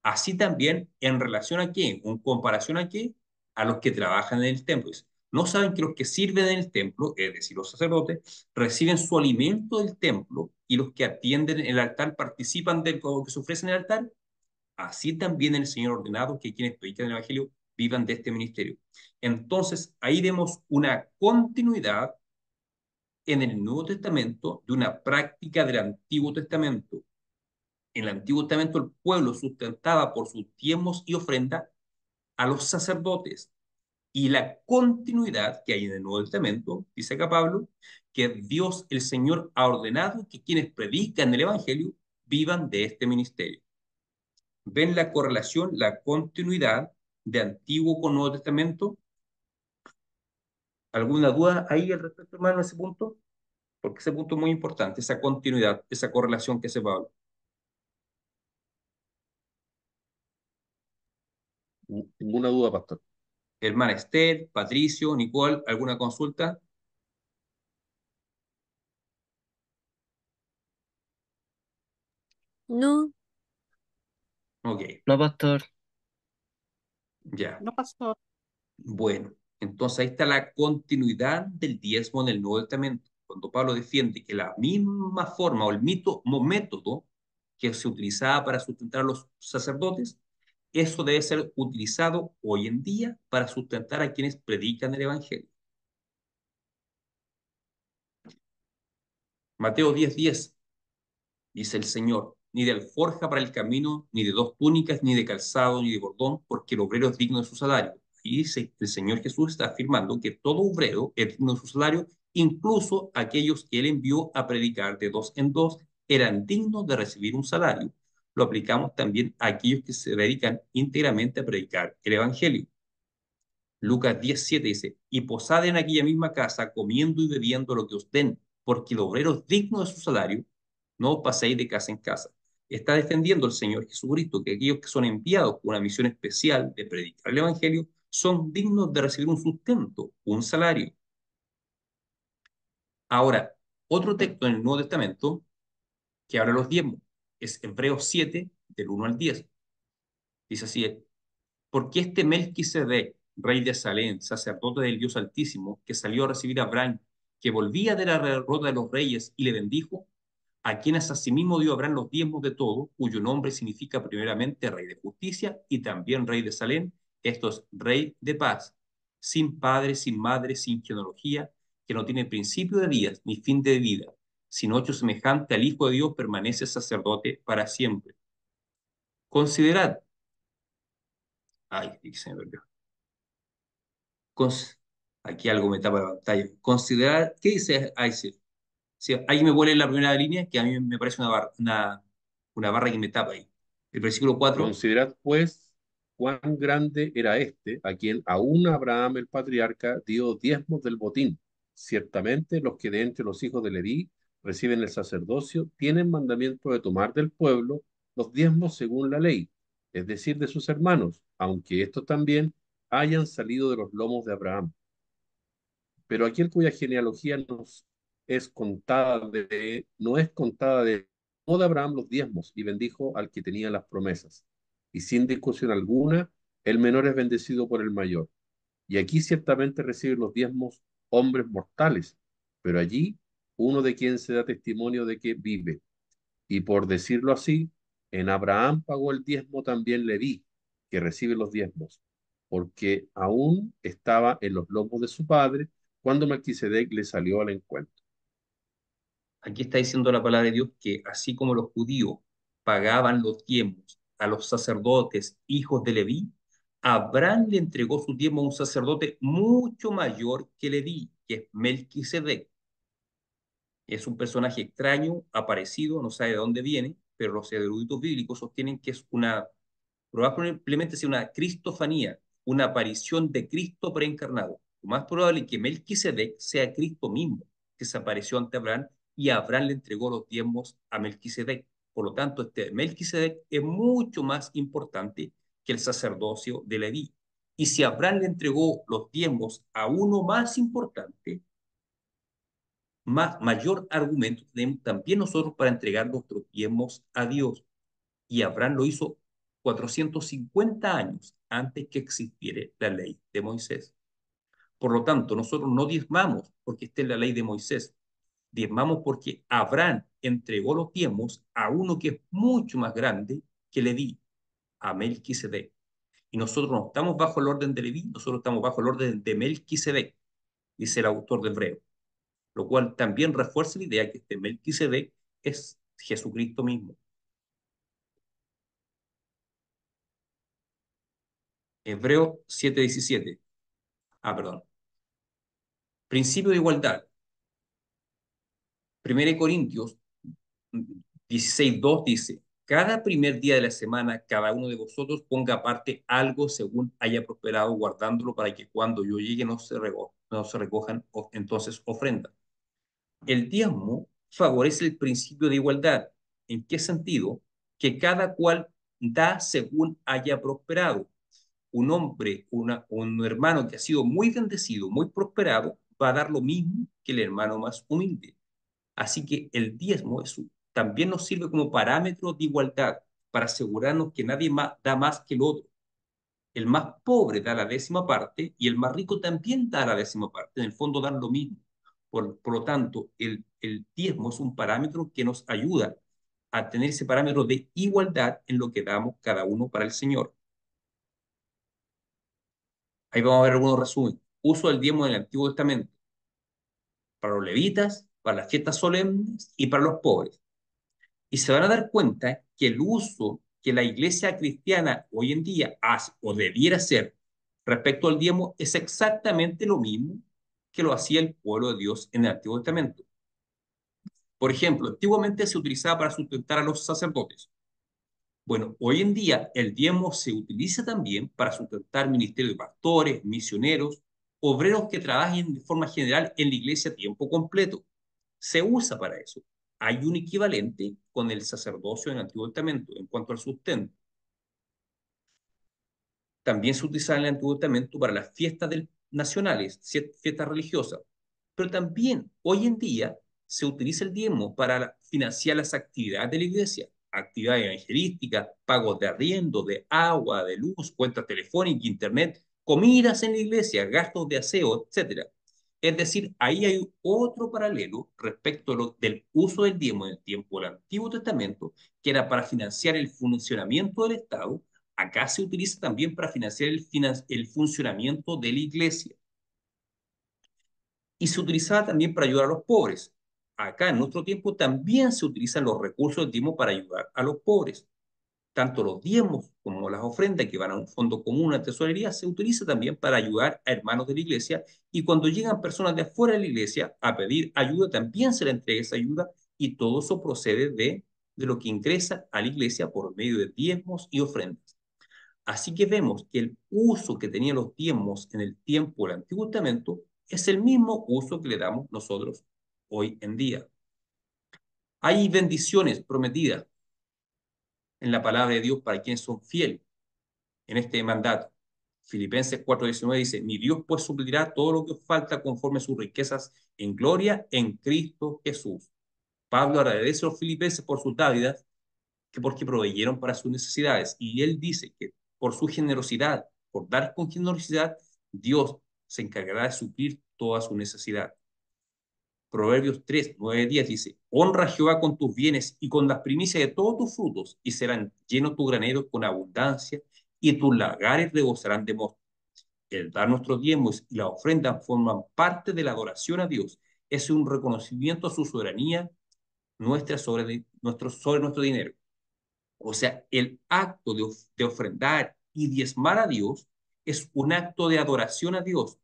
A: Así también, ¿en relación a qué? ¿En comparación a qué? A los que trabajan en el templo. Dice, ¿no saben que los que sirven en el templo, es decir, los sacerdotes, reciben su alimento del templo y los que atienden el altar participan de lo que se ofrece en el altar? Así también el Señor ha ordenado que quienes predican el Evangelio vivan de este ministerio. Entonces, ahí vemos una continuidad en el Nuevo Testamento de una práctica del Antiguo Testamento. En el Antiguo Testamento el pueblo sustentaba por sus diezmos y ofrendas a los sacerdotes. Y la continuidad que hay en el Nuevo Testamento, dice acá Pablo, que Dios, el Señor, ha ordenado que quienes predican el Evangelio vivan de este ministerio. ¿Ven la correlación, la continuidad de Antiguo con Nuevo Testamento? ¿Alguna duda ahí al respecto, hermano, a ese punto? Porque ese punto es muy importante, esa continuidad, esa correlación que hace Pablo.
B: Ninguna duda, pastor.
A: Hermana Esther, Patricio, Nicole, ¿alguna consulta?
D: No,
A: Ok,
C: No, pastor.
A: ya.
F: No, pastor.
A: Bueno, entonces ahí está la continuidad del diezmo en el Nuevo Testamento. Cuando Pablo defiende que la misma forma o el método que se utilizaba para sustentar a los sacerdotes, eso debe ser utilizado hoy en día para sustentar a quienes predican el Evangelio. Mateo 10:10 dice el Señor, ni de alforja para el camino, ni de dos túnicas, ni de calzado, ni de bordón, porque el obrero es digno de su salario. Y dice, el Señor Jesús está afirmando que todo obrero es digno de su salario, incluso aquellos que él envió a predicar de dos en dos eran dignos de recibir un salario. Lo aplicamos también a aquellos que se dedican íntegramente a predicar el Evangelio. Lucas 10:7 dice, y posad en aquella misma casa, comiendo y bebiendo lo que os den, porque el obrero es digno de su salario, no os paséis de casa en casa. Está defendiendo el Señor Jesucristo que aquellos que son enviados con una misión especial de predicar el Evangelio son dignos de recibir un sustento, un salario. Ahora, otro texto en el Nuevo Testamento que habla de los diezmos es Hebreos 7, del 1 al 10. Dice así, porque este Melquisedec, rey de Salem, sacerdote del Dios Altísimo, que salió a recibir a Abraham, que volvía de la derrota de los reyes y le bendijo, a quienes asimismo dio Abraham los diezmos de todo, cuyo nombre significa primeramente rey de justicia y también rey de Salem, esto es rey de paz, sin padre, sin madre, sin genealogía, que no tiene principio de días ni fin de vida, sino hecho semejante al Hijo de Dios, permanece sacerdote para siempre. Considerad, ay, se me perdió. Cons- Aquí algo me tapa la pantalla. Considerar, ¿qué dice ahí? Sí, sí, ahí me pone en la primera línea, que a mí me parece una barra que me tapa ahí. El versículo 4.
B: Considerad, pues, cuán grande era este, a quien aún Abraham el patriarca dio diezmos del botín. Ciertamente, los que de entre los hijos de Leví reciben el sacerdocio tienen mandamiento de tomar del pueblo los diezmos según la ley, es decir, de sus hermanos, aunque estos también hayan salido de los lomos de Abraham. Pero aquel cuya genealogía no es contada de tomó de Abraham los diezmos y bendijo al que tenía las promesas. Y sin discusión alguna, el menor es bendecido por el mayor. Y aquí ciertamente reciben los diezmos hombres mortales, pero allí uno de quien se da testimonio de que vive. Y por decirlo así, en Abraham pagó el diezmo también Leví, que recibe los diezmos, porque aún estaba en los lomos de su padre cuando Melquisedec le salió al encuentro.
A: Aquí está diciendo la palabra de Dios que así como los judíos pagaban los diezmos a los sacerdotes hijos de Leví, Abraham le entregó su diezmo a un sacerdote mucho mayor que Leví, que es Melquisedec. Es un personaje extraño, aparecido, no sabe de dónde viene, pero los eruditos bíblicos sostienen que es probablemente sea una cristofanía, una aparición de Cristo preencarnado. Lo más probable es que Melquisedec sea Cristo mismo, que se apareció ante Abraham y Abraham le entregó los diezmos a Melquisedec. Por lo tanto, este Melquisedec es mucho más importante que el sacerdocio de Leví. Y si Abraham le entregó los diezmos a uno más importante, mayor argumento tenemos también nosotros para entregar nuestros diezmos a Dios. Y Abraham lo hizo 450 años antes que existiera la ley de Moisés. Por lo tanto, nosotros no diezmamos porque esté en la ley de Moisés, diezmamos porque Abraham entregó los diezmos a uno que es mucho más grande que Leví, a Melquisedec. Y nosotros no estamos bajo el orden de Leví, nosotros estamos bajo el orden de Melquisedec, dice el autor de Hebreo, lo cual también refuerza la idea que este Melquisedec es Jesucristo mismo. Hebreo 7:17. Ah, perdón. Principio de igualdad. 1 Corintios 16:2 dice, cada primer día de la semana, cada uno de vosotros ponga aparte algo según haya prosperado, guardándolo para que cuando yo llegue no se recojan entonces ofrendas. El diezmo favorece el principio de igualdad. ¿En qué sentido? Que cada cual da según haya prosperado. Un hombre, un hermano que ha sido muy bendecido, muy prosperado, va a dar lo mismo que el hermano más humilde. Así que el diezmo también nos sirve como parámetro de igualdad para asegurarnos que nadie más, da más que el otro. El más pobre da la décima parte y el más rico también da la décima parte. En el fondo dan lo mismo. Por lo tanto, el diezmo es un parámetro que nos ayuda a tener ese parámetro de igualdad en lo que damos cada uno para el Señor. Ahí vamos a ver algunos resúmenes. Uso del diezmo en el Antiguo Testamento para los levitas, para las fiestas solemnes y para los pobres. Y se van a dar cuenta que el uso que la iglesia cristiana hoy en día hace o debiera hacer respecto al diezmo es exactamente lo mismo que lo hacía el pueblo de Dios en el Antiguo Testamento. Por ejemplo, antiguamente se utilizaba para sustentar a los sacerdotes. Bueno, hoy en día el diezmo se utiliza también para sustentar ministerios de pastores, misioneros, obreros que trabajen de forma general en la iglesia a tiempo completo. Se usa para eso. Hay un equivalente con el sacerdocio en el Antiguo Testamento en cuanto al sustento. También se utilizaba en el Antiguo Testamento para las nacionales, fiestas religiosas. Pero también hoy en día se utiliza el diezmo para financiar las actividades de la iglesia, actividades evangelísticas, pagos de arriendo, de agua, de luz, cuentas telefónicas, internet, comidas en la iglesia, gastos de aseo, etcétera. Es decir, ahí hay otro paralelo respecto del uso del diezmo en el tiempo del Antiguo Testamento, que era para financiar el funcionamiento del Estado. Acá se utiliza también para financiar el funcionamiento de la iglesia. Y se utilizaba también para ayudar a los pobres. Acá en nuestro tiempo también se utilizan los recursos del diezmo para ayudar a los pobres. Tanto los diezmos como las ofrendas que van a un fondo común, a tesorería, se utiliza también para ayudar a hermanos de la iglesia. Y cuando llegan personas de afuera de la iglesia a pedir ayuda, también se le entrega esa ayuda y todo eso procede de lo que ingresa a la iglesia por medio de diezmos y ofrendas. Así que vemos que el uso que tenían los diezmos en el tiempo del Antiguo Testamento es el mismo uso que le damos nosotros hoy en día. Hay bendiciones prometidas en la palabra de Dios para quienes son fieles en este mandato. Filipenses 4:19 dice, mi Dios pues suplirá todo lo que os falta conforme a sus riquezas en gloria en Cristo Jesús. Pablo agradece a los filipenses por sus dádivas, que porque proveyeron para sus necesidades. Y él dice que por su generosidad, por dar con generosidad, Dios se encargará de suplir toda su necesidad. Proverbios 3:9-10 dice, honra a Jehová con tus bienes y con las primicias de todos tus frutos, y serán llenos tus graneros con abundancia, y tus lagares rebosarán de mosto. El dar nuestros diezmos y la ofrenda forman parte de la adoración a Dios. Es un reconocimiento a su soberanía nuestra sobre nuestro dinero. O sea, el acto de ofrendar y diezmar a Dios es un acto de adoración a Dios.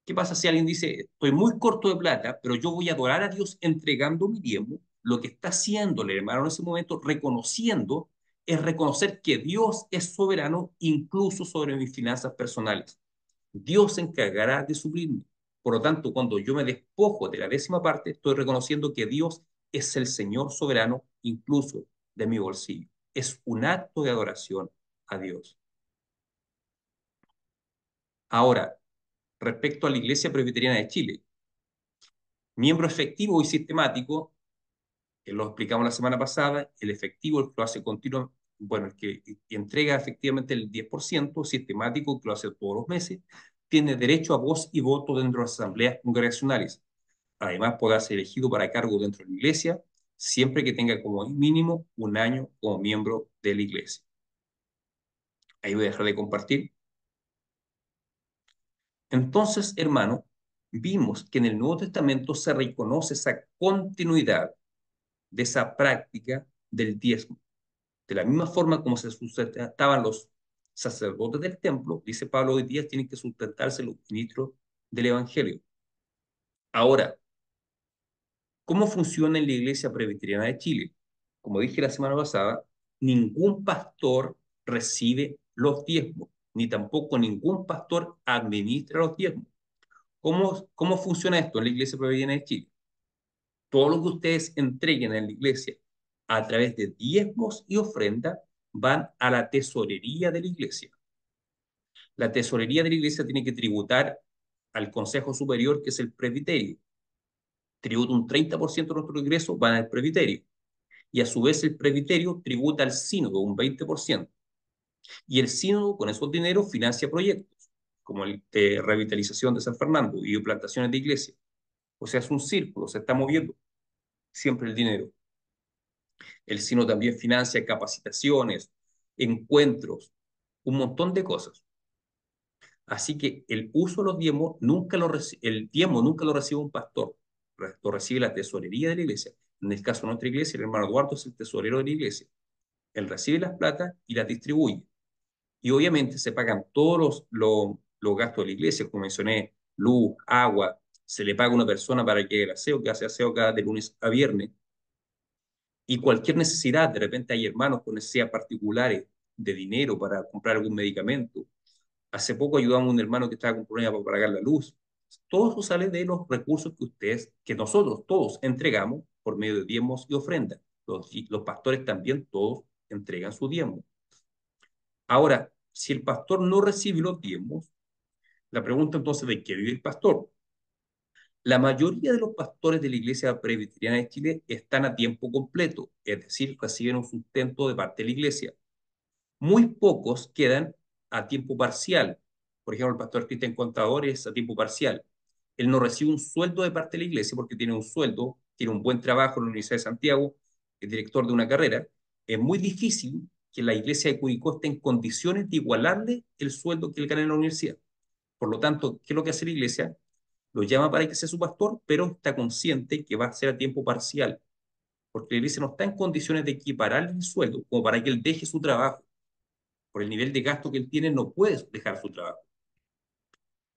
A: ¿Qué pasa si alguien dice, estoy muy corto de plata, pero yo voy a adorar a Dios entregando mi diezmo? Lo que está haciendo el hermano en ese momento, reconociendo, es reconocer que Dios es soberano incluso sobre mis finanzas personales. Dios se encargará de suplirme. Por lo tanto, cuando yo me despojo de la décima parte, estoy reconociendo que Dios es el Señor soberano incluso de mi bolsillo. Es un acto de adoración a Dios. Ahora, respecto a la Iglesia Presbiteriana de Chile, miembro efectivo y sistemático, que lo explicamos la semana pasada, el efectivo, el que lo hace continuo, bueno, el que entrega efectivamente el 10%, sistemático, el que lo hace todos los meses, tiene derecho a voz y voto dentro de las asambleas congregacionales. Además, podrá ser elegido para cargo dentro de la iglesia, siempre que tenga como mínimo un año como miembro de la iglesia. Ahí voy a dejar de compartir. Entonces, hermano, vimos que en el Nuevo Testamento se reconoce esa continuidad de esa práctica del diezmo. De la misma forma como se sustentaban los sacerdotes del templo, dice Pablo, hoy día tienen que sustentarse los ministros del Evangelio. Ahora, ¿cómo funciona en la Iglesia Presbiteriana de Chile? como dije la semana pasada, ningún pastor recibe los diezmos, ni tampoco ningún pastor administra los diezmos. ¿Cómo funciona esto en la Iglesia Presbiteriana de Chile? Todo lo que ustedes entreguen en la iglesia a través de diezmos y ofrendas van a la tesorería de la iglesia. La tesorería de la iglesia tiene que tributar al Consejo Superior, que es el presbiterio. Tributa un 30% de nuestro ingreso, van al presbiterio. Y a su vez el presbiterio tributa al sínodo un 20%. Y el sínodo con esos dineros financia proyectos, como el de revitalización de San Fernando y plantaciones de iglesia. O sea, es un círculo, se está moviendo siempre el dinero. El sínodo también financia capacitaciones, encuentros, un montón de cosas. Así que el uso de los diezmos el diezmo nunca lo recibe un pastor, lo recibe la tesorería de la iglesia. En el caso de nuestra iglesia, el hermano Eduardo es el tesorero de la iglesia. Él recibe las platas y las distribuye. Y obviamente se pagan todos los gastos de la iglesia, como mencioné, luz, agua, se le paga a una persona para que haga el aseo, que hace aseo cada de lunes a viernes, y cualquier necesidad, de repente hay hermanos con necesidades particulares de dinero para comprar algún medicamento. Hace poco ayudamos a un hermano que estaba con problemas para pagar la luz. Todo eso sale de los recursos que nosotros todos entregamos por medio de diezmos y ofrendas. Los pastores también todos entregan su diezmo. Ahora, si el pastor no recibe los diezmos, la pregunta entonces de qué vive el pastor. La mayoría de los pastores de la Iglesia Presbiteriana de Chile están a tiempo completo, es decir, reciben un sustento de parte de la Iglesia. Muy pocos quedan a tiempo parcial. Por ejemplo, el pastor Cristian Contador es a tiempo parcial. Él no recibe un sueldo de parte de la Iglesia porque tiene un sueldo, tiene un buen trabajo en la Universidad de Santiago, es director de una carrera. Es muy difícil que la Iglesia de Curicó esté en condiciones de igualarle el sueldo que él gana en la universidad. Por lo tanto, ¿qué es lo que hace la Iglesia? Lo llama para que sea su pastor, pero está consciente que va a ser a tiempo parcial, porque la iglesia no está en condiciones de equipararle el sueldo como para que él deje su trabajo. Por el nivel de gasto que él tiene, no puede dejar su trabajo.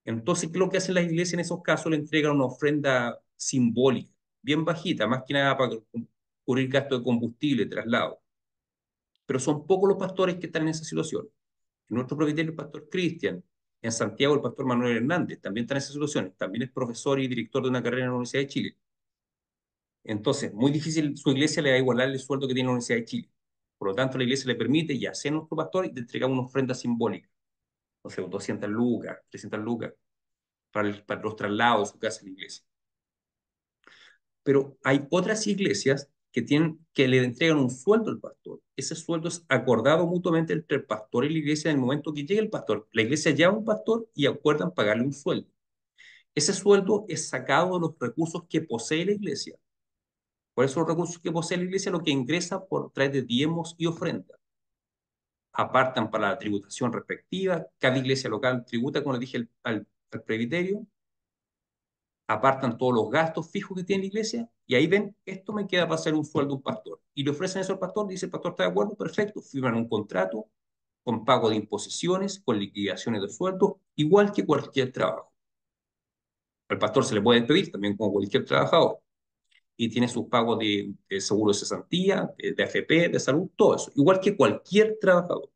A: Entonces, ¿qué es lo que hacen las iglesias en esos casos? Le entregan una ofrenda simbólica, bien bajita, más que nada para cubrir gasto de combustible, traslado. Pero son pocos los pastores que están en esa situación. En nuestro propietario, el pastor Cristian, en Santiago, el pastor Manuel Hernández, también está en esa situación. También es profesor y director de una carrera en la Universidad de Chile. Entonces, muy difícil, su iglesia le va a igualar el sueldo que tiene la Universidad de Chile. Por lo tanto, la iglesia le permite, ya sea nuestro pastor, y te entregamos una ofrenda simbólica. No sé, 200 lucas, 300 lucas, para los traslados de su casa a la iglesia. Pero hay otras iglesias que le entregan un sueldo al pastor. Ese sueldo es acordado mutuamente entre el pastor y la iglesia en el momento que llegue el pastor. La iglesia llama a un pastor y acuerdan pagarle un sueldo. Ese sueldo es sacado de los recursos que posee la iglesia. Por eso los recursos que posee la iglesia, lo que ingresa por través de diezmos y ofrendas. Apartan para la tributación respectiva. Cada iglesia local tributa, como le dije, al presbiterio. Apartan todos los gastos fijos que tiene la iglesia y ahí ven, esto me queda para hacer un sueldo a un pastor. Y le ofrecen eso al pastor, dice el pastor, ¿está de acuerdo? Perfecto, firman un contrato con pago de imposiciones, con liquidaciones de sueldos, igual que cualquier trabajo. Al pastor se le puede despedir también como cualquier trabajador y tiene sus pagos de seguro de cesantía, de AFP, de salud, todo eso, igual que cualquier trabajador.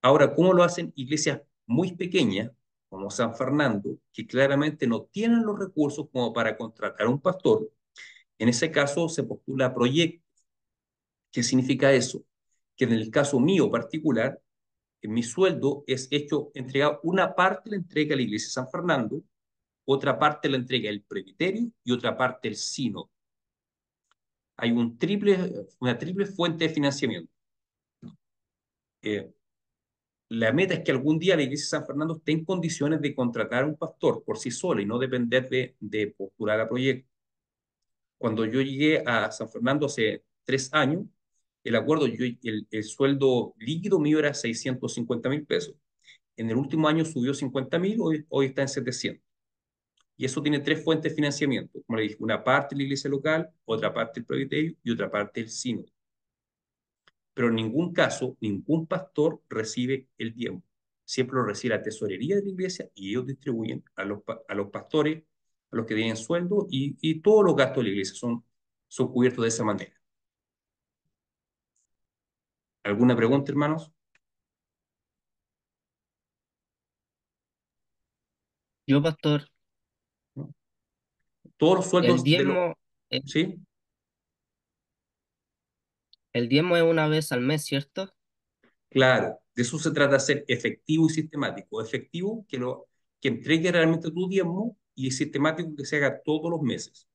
A: Ahora, ¿cómo lo hacen iglesias muy pequeñas, como San Fernando, que claramente no tienen los recursos como para contratar a un pastor? En ese caso se postula proyecto. ¿Qué significa eso? Que en el caso mío particular, en mi sueldo es hecho, entregado, una parte la entrega a la iglesia de San Fernando, otra parte la entrega el presbiterio y otra parte el sínodo. Hay una triple fuente de financiamiento. Eh, la meta es que algún día la iglesia de San Fernando esté en condiciones de contratar a un pastor por sí sola y no depender de postular a proyectos. Cuando yo llegué a San Fernando hace 3 años, el sueldo líquido mío era 650.000 pesos. En el último año subió 50.000, hoy está en 700. Y eso tiene tres fuentes de financiamiento. Como le dije, una parte de la iglesia local, otra parte del presbiterio y otra parte del sínodo. Pero en ningún caso, ningún pastor recibe el diezmo. Siempre lo recibe la tesorería de la iglesia y ellos distribuyen a los pastores, a los que tienen sueldo y todos los gastos de la iglesia son cubiertos de esa manera. ¿Alguna pregunta, hermanos?
C: Yo, pastor,
A: ¿No? Todos los
C: el
A: sueldos de los...
C: diezmo, eh,
A: ¿Sí?
C: el diezmo es una vez al mes, ¿cierto?
A: Claro, de eso se trata de ser efectivo y sistemático. Efectivo, que entregue realmente tu diezmo y sistemático que se haga todos los meses.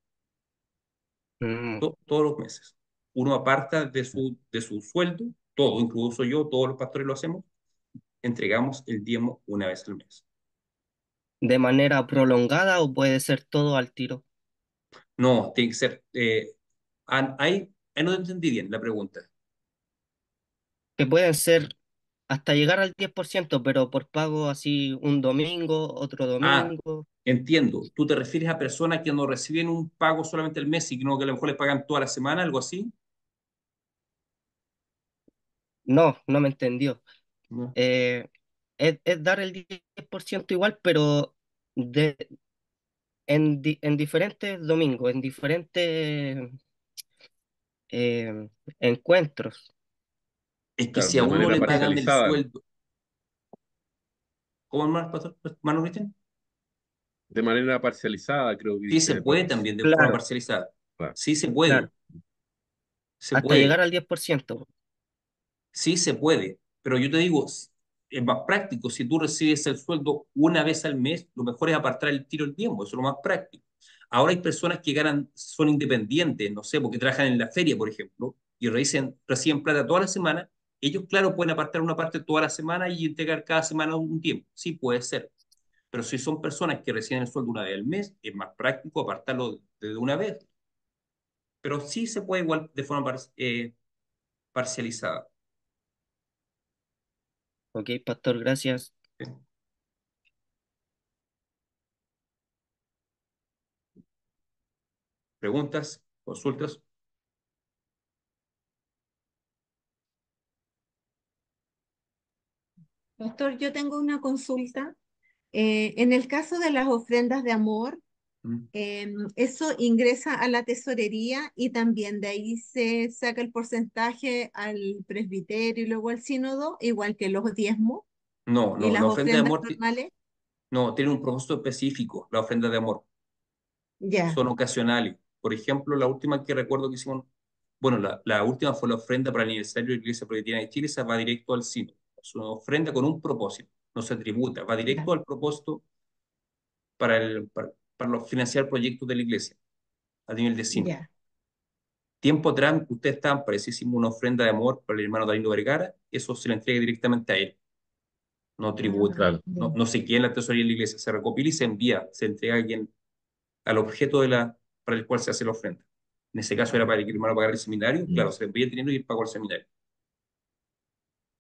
C: Mm,
A: Todos los meses. Uno aparta de su sueldo, todo, incluso yo, todos los pastores lo hacemos, entregamos el diezmo una vez al mes.
C: ¿De manera prolongada o puede ser todo al tiro?
A: No, tiene que ser... ahí no entendí bien la pregunta.
C: Que pueden ser hasta llegar al 10%, pero por pago así un domingo, otro
A: Ah,
C: domingo.
A: entiendo. ¿Tú te refieres a personas que no reciben un pago solamente el mes y que, no, que a lo mejor les pagan toda la semana, algo así?
C: No, no me entendió.
A: No.
C: Eh, es dar el 10% igual, pero de, en diferentes domingos, en diferentes encuentros.
A: Es que
B: Claro,
A: si a
B: de
A: uno
B: manera
A: le pagan el
B: parcializada,
A: sueldo, ¿cómo más, pastor, Manu Cristian?
B: de manera parcializada, creo que
A: Sí se
B: dice
A: puede
B: Patricio.
A: también de forma
C: Claro,
A: parcializada.
B: Claro,
A: Sí
C: claro.
A: se
C: Hasta
A: puede.
C: llegar al 10%.
A: Sí se puede, pero yo te digo, es más práctico. Si tú recibes el sueldo una vez al mes, lo mejor es apartar el tiro el tiempo, eso es lo más práctico. Ahora hay personas que ganan, son independientes, no sé, porque trabajan en la feria, por ejemplo, y reciben plata toda la semana. Ellos, claro, pueden apartar una parte toda la semana y entregar cada semana un tiempo. Sí, puede ser. Pero si son personas que reciben el sueldo una vez al mes, es más práctico apartarlo de una vez. Pero sí se puede igual de forma parcializada.
C: Ok, pastor, gracias.
A: ¿Sí? ¿Preguntas? ¿Consultas?
F: Pastor, yo tengo una consulta. En el caso de las ofrendas de amor,
A: ¿Mm?
F: eso ingresa a la tesorería y también de ahí se saca el porcentaje al presbiterio y luego al sínodo, igual que los diezmos
A: No,
F: y
A: no,
F: las
A: la ofrenda de
F: ofrendas
A: amor
F: normales.
A: no, tiene un propósito específico, la ofrenda de amor.
F: Ya,
A: Son ocasionales. Por ejemplo, la última que recuerdo que hicimos, bueno, la última fue la ofrenda para el aniversario de la Iglesia Presbiteriana de Chile, esa va directo al sínodo. Es una ofrenda con un propósito, no se tributa, va
F: ya,
A: directo al propósito para financiar proyectos de la Iglesia a nivel de sínodo.
F: ya.
A: Tiempo atrás, ustedes estaban, parece, hicimos una ofrenda de amor para el hermano Danilo Vergara, eso se le entrega directamente a él, no tributa.
F: Ah,
B: claro.
A: No,
F: ya,
A: no se queda en la tesorería de la iglesia, se recopila y se envía, se entrega a quien, al objeto para el cual se hace la ofrenda. En ese caso era para que el hermano pagara el seminario, claro, se le envía el dinero y él pagó el seminario.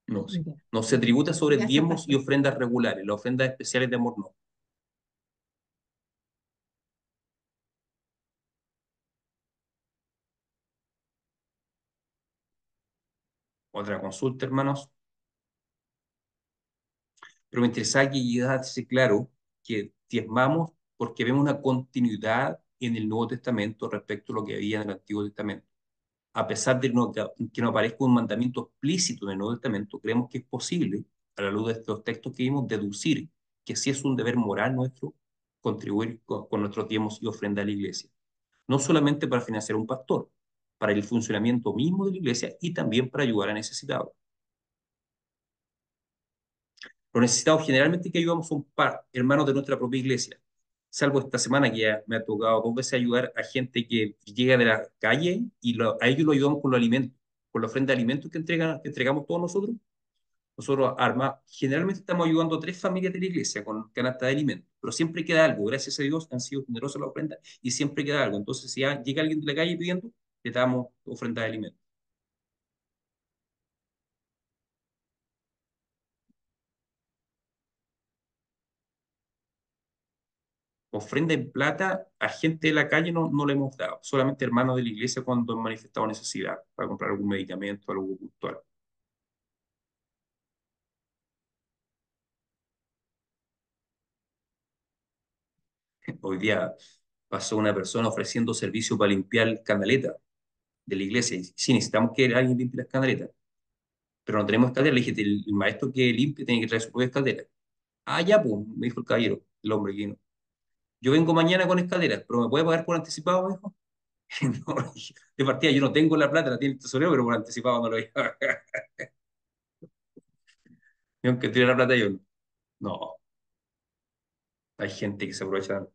A: No, sí.
F: ya.
A: No se tributa sobre
F: Gracias,
A: diezmos y
F: pastor.
A: ofrendas regulares, las ofrendas especiales de amor no. Otra consulta, hermanos. Pero me interesaba que quedase claro que diezmamos porque vemos una continuidad en el Nuevo Testamento respecto a lo que había en el Antiguo Testamento. A pesar de que no aparezca un mandamiento explícito en el Nuevo Testamento, creemos que es posible, a la luz de estos textos que vimos, deducir que sí es un deber moral nuestro contribuir con nuestros diezmos y ofrenda a la iglesia. No solamente para financiar un pastor, para el funcionamiento mismo de la iglesia y también para ayudar a necesitados. Los necesitados generalmente que ayudamos son hermanos de nuestra propia iglesia. Salvo esta semana que ya me ha tocado dos veces ayudar a gente que llega de la calle y a ellos lo ayudamos con los alimentos, con la ofrenda de alimentos que entregamos todos nosotros. Nosotros generalmente estamos ayudando a tres familias de la iglesia con canasta de alimentos, pero siempre queda algo. Gracias a Dios han sido generosos las ofrendas y siempre queda algo. Entonces, si llega alguien de la calle pidiendo, le damos ofrenda de alimentos. Ofrenda en plata a gente de la calle no le hemos dado, solamente hermanos de la iglesia cuando han manifestado necesidad para comprar algún medicamento, algo puntual. Hoy día pasó una persona ofreciendo servicio para limpiar canaletas de la iglesia y sí necesitamos que alguien limpie las canaletas. pero no tenemos escalera. Le dije, el maestro que limpie tiene que traer su propia escalera. Ah, ya, pues, me dijo el caballero, el hombre que vino. Yo vengo mañana con escaleras, pero ¿me puede pagar por anticipado? Me dijo. No, le dije, de partida yo no tengo la plata, la tiene el tesorero, pero por anticipado no lo voy a pagar. Y aunque tiene la plata yo no. No, hay gente que se aprovecha.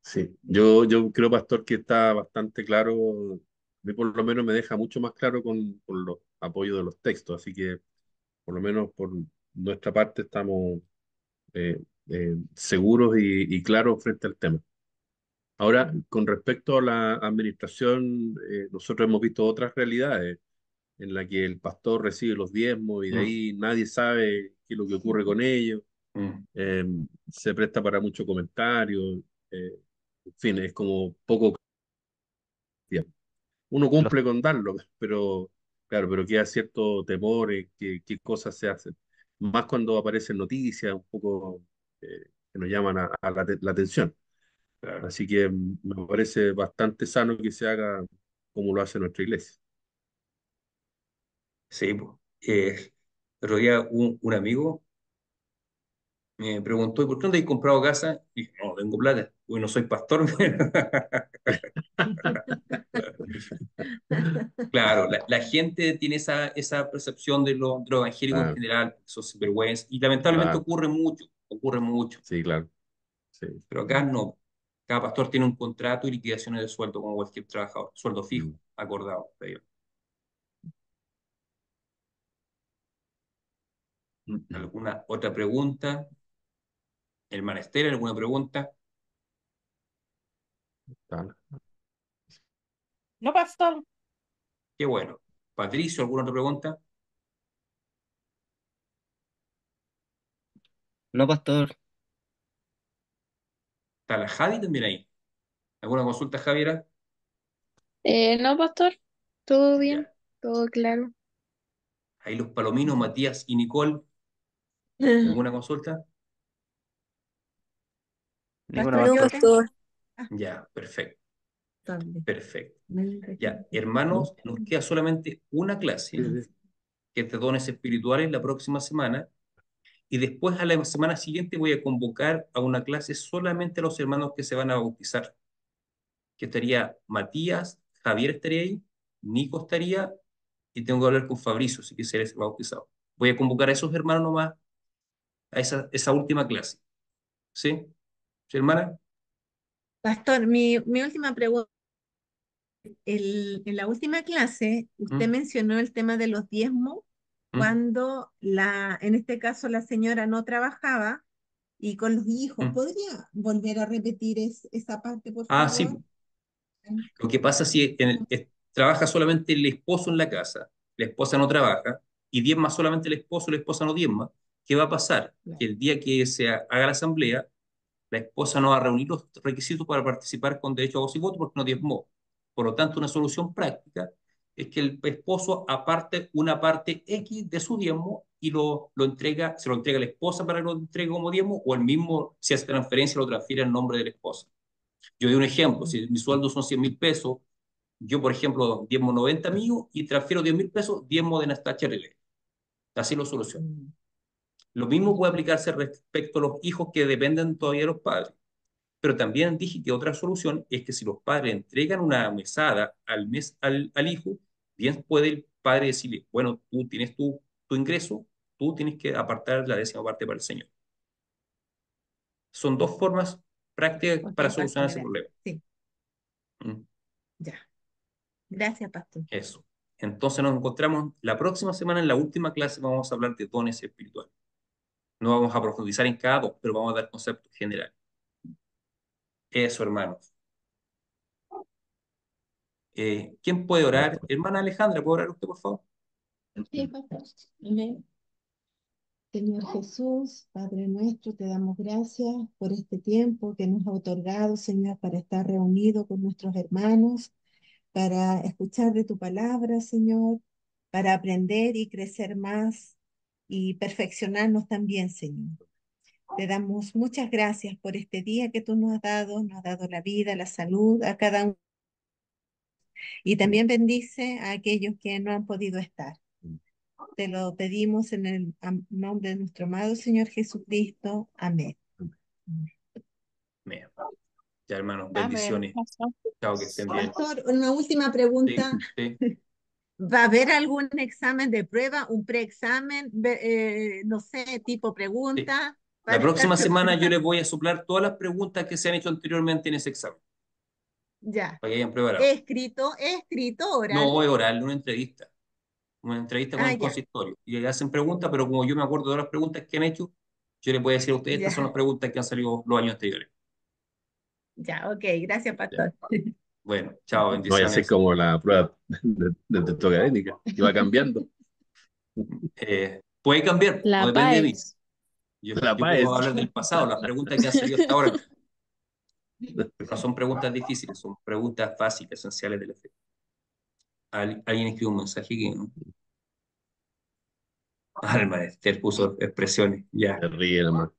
B: Sí, yo creo, pastor, que está bastante claro, a mí por lo menos me deja mucho más claro con los apoyos de los textos, así que por lo menos por nuestra parte estamos seguros y claros frente al tema. Ahora, con respecto a la administración, nosotros hemos visto otras realidades en las que el pastor recibe los diezmos y de
A: Mm,
B: ahí nadie sabe qué es lo que ocurre con ellos.
A: mm.
B: eh, Se presta para mucho comentario, en fin, es como poco fiable. Uno
E: Los,
B: cumple con darlo, pero claro, pero queda cierto temor en qué cosas se hacen. Más cuando aparecen noticias un poco que nos llaman a la atención.
A: Claro.
B: Así que me parece bastante sano que se haga como lo hace nuestra iglesia.
A: Sí, pues. El otro día un amigo me preguntó, ¿y por qué no te has comprado casa? Y dije, no, tengo plata. Uy, no soy pastor. Claro, la gente tiene esa percepción de lo evangélico en
B: Ah,
A: general, eso es sinvergüenza, y lamentablemente
B: ah,
A: ocurre mucho,
B: sí, claro. Sí.
A: pero acá no. Cada pastor tiene un contrato y liquidaciones de sueldo como cualquier trabajador, sueldo fijo,
B: Mm.
A: acordado. De ellos. ¿Alguna otra pregunta? ¿El Manester, alguna pregunta?
B: Está.
G: No, pastor.
A: Qué bueno. Patricio, ¿alguna otra pregunta?
C: No, pastor.
A: Está la Javi también ahí. ¿Alguna consulta, Javiera?
H: No, pastor, todo
A: Ya.
H: bien, todo claro.
A: Ahí los palominos, Matías y Nicole. ¿Alguna consulta?
E: ninguna
F: Pastor,
D: No,
F: yo
E: pastor.
F: tengo.
D: pastor.
F: Ah,
A: Ya, perfecto,
F: tarde.
A: perfecto.
F: Me dice
A: Ya,
B: ¿Mm?
A: hermanos, nos queda solamente una clase,
B: Sí, sí.
A: que es de dones espirituales, la próxima semana, y después a la semana siguiente voy a convocar a una clase solamente a los hermanos que se van a bautizar, que estaría Matías, Javier estaría ahí, Nico estaría, y tengo que hablar con Fabricio, si quisiera ser bautizado. Voy a convocar a esos hermanos nomás a esa última clase. ¿Sí? ¿Sí, hermana?
F: Pastor, mi última pregunta. En la última clase, usted
A: ¿Mm?
F: mencionó el tema de los diezmos
A: ¿Mm?
F: cuando en este caso la señora no trabajaba y con los hijos.
A: ¿Mm?
F: ¿Podría volver a repetir esa parte, por
A: Ah,
F: favor?
A: sí. Lo que pasa si trabaja solamente el esposo en la casa, la esposa no trabaja, y diezma solamente el esposo, la esposa no diezma, ¿qué va a pasar? Que
F: Claro.
A: el día que se haga la asamblea, la esposa no va a reunir los requisitos para participar con derecho a voz y voto porque no diezmó. Por lo tanto, una solución práctica es que el esposo aparte una parte X de su diezmo y lo entrega, se lo entrega a la esposa para que lo entregue como diezmo, o el mismo, si hace transferencia, lo transfiere en nombre de la esposa. Yo doy un ejemplo, si mi sueldo son 100.000 pesos, yo, por ejemplo, diezmo 90 mío y transfiero 10.000 pesos, diezmo de Nastacha Relé. Así lo soluciono.
F: Mm.
A: Lo mismo puede aplicarse respecto a los hijos que dependen todavía de los padres. Pero también dije que otra solución es que si los padres entregan una mesada al mes al hijo, bien puede el padre decirle, bueno, tú tienes tu ingreso, tú tienes que apartar la décima parte para el Señor. Son dos formas prácticas
F: Ok,
A: para
F: pastor,
A: solucionar ese
F: gracias.
A: problema.
F: Sí,
A: Mm.
F: ya. Gracias, pastor.
A: Eso. Entonces nos encontramos la próxima semana en la última clase. Vamos a hablar de dones espirituales. No vamos a profundizar en cada dos, pero vamos a dar conceptos generales. Eso, hermanos. ¿Quién puede orar? Hermana Alejandra, ¿puede orar usted, por favor?
F: Sí, pastor. Amén. Señor Jesús, Padre nuestro, te damos gracias por este tiempo que nos ha otorgado, Señor, para estar reunidos con nuestros hermanos, para escuchar de tu palabra, Señor, para aprender y crecer más y perfeccionarnos también, Señor. Te damos muchas gracias por este día que tú nos has dado la vida, la salud a cada uno. Y también bendice a aquellos que no han podido estar. Te lo pedimos en el nombre de nuestro amado Señor Jesucristo. Amén.
A: Amén. Ya, hermanos,
G: Amén,
A: bendiciones.
G: pastor.
A: Chao, que estén bien.
F: Pastor, una última
A: Sí,
F: pregunta.
A: sí.
F: ¿Va a haber algún examen de prueba, un preexamen, no sé, tipo
A: Sí.
F: pregunta?
A: La
F: Para estar
A: próxima semana yo
F: preparado.
A: les voy a soplar todas las preguntas que se han hecho anteriormente en ese examen,
F: Ya.
A: para que hayan preparado.
F: Escrito,
A: No,
F: oral.
A: es oral, una entrevista con
F: Ah,
A: el
F: ya,
A: consistorio. Y le hacen preguntas, pero como yo me acuerdo de las preguntas que han hecho, yo les voy a decir a ustedes, estas son las
F: ya,
A: preguntas que han salido los años anteriores.
F: ya, ok, gracias,
A: Ya.
F: pastor.
A: Bueno, chao,
B: No vaya a ser
A: bendiciones.
B: como la prueba de texto académica, que va cambiando.
A: Puede cambiar, no
H: La
A: depende de mí.
H: PAES.
B: La
A: Yo puedo
B: PAES.
A: hablar del pasado, las preguntas que han salido hasta ahora, pero no son preguntas difíciles, son preguntas básicas, esenciales de la fe. Alguien escribió un mensaje que no. Ah, el maestro puso expresiones. Ya.
B: Se ríe nomás.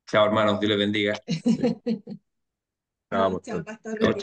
A: Chao, hermanos, Dios les bendiga.
B: Sí. Chao,
F: Chao,
B: pastor.
F: pastor.
A: Chao, chao.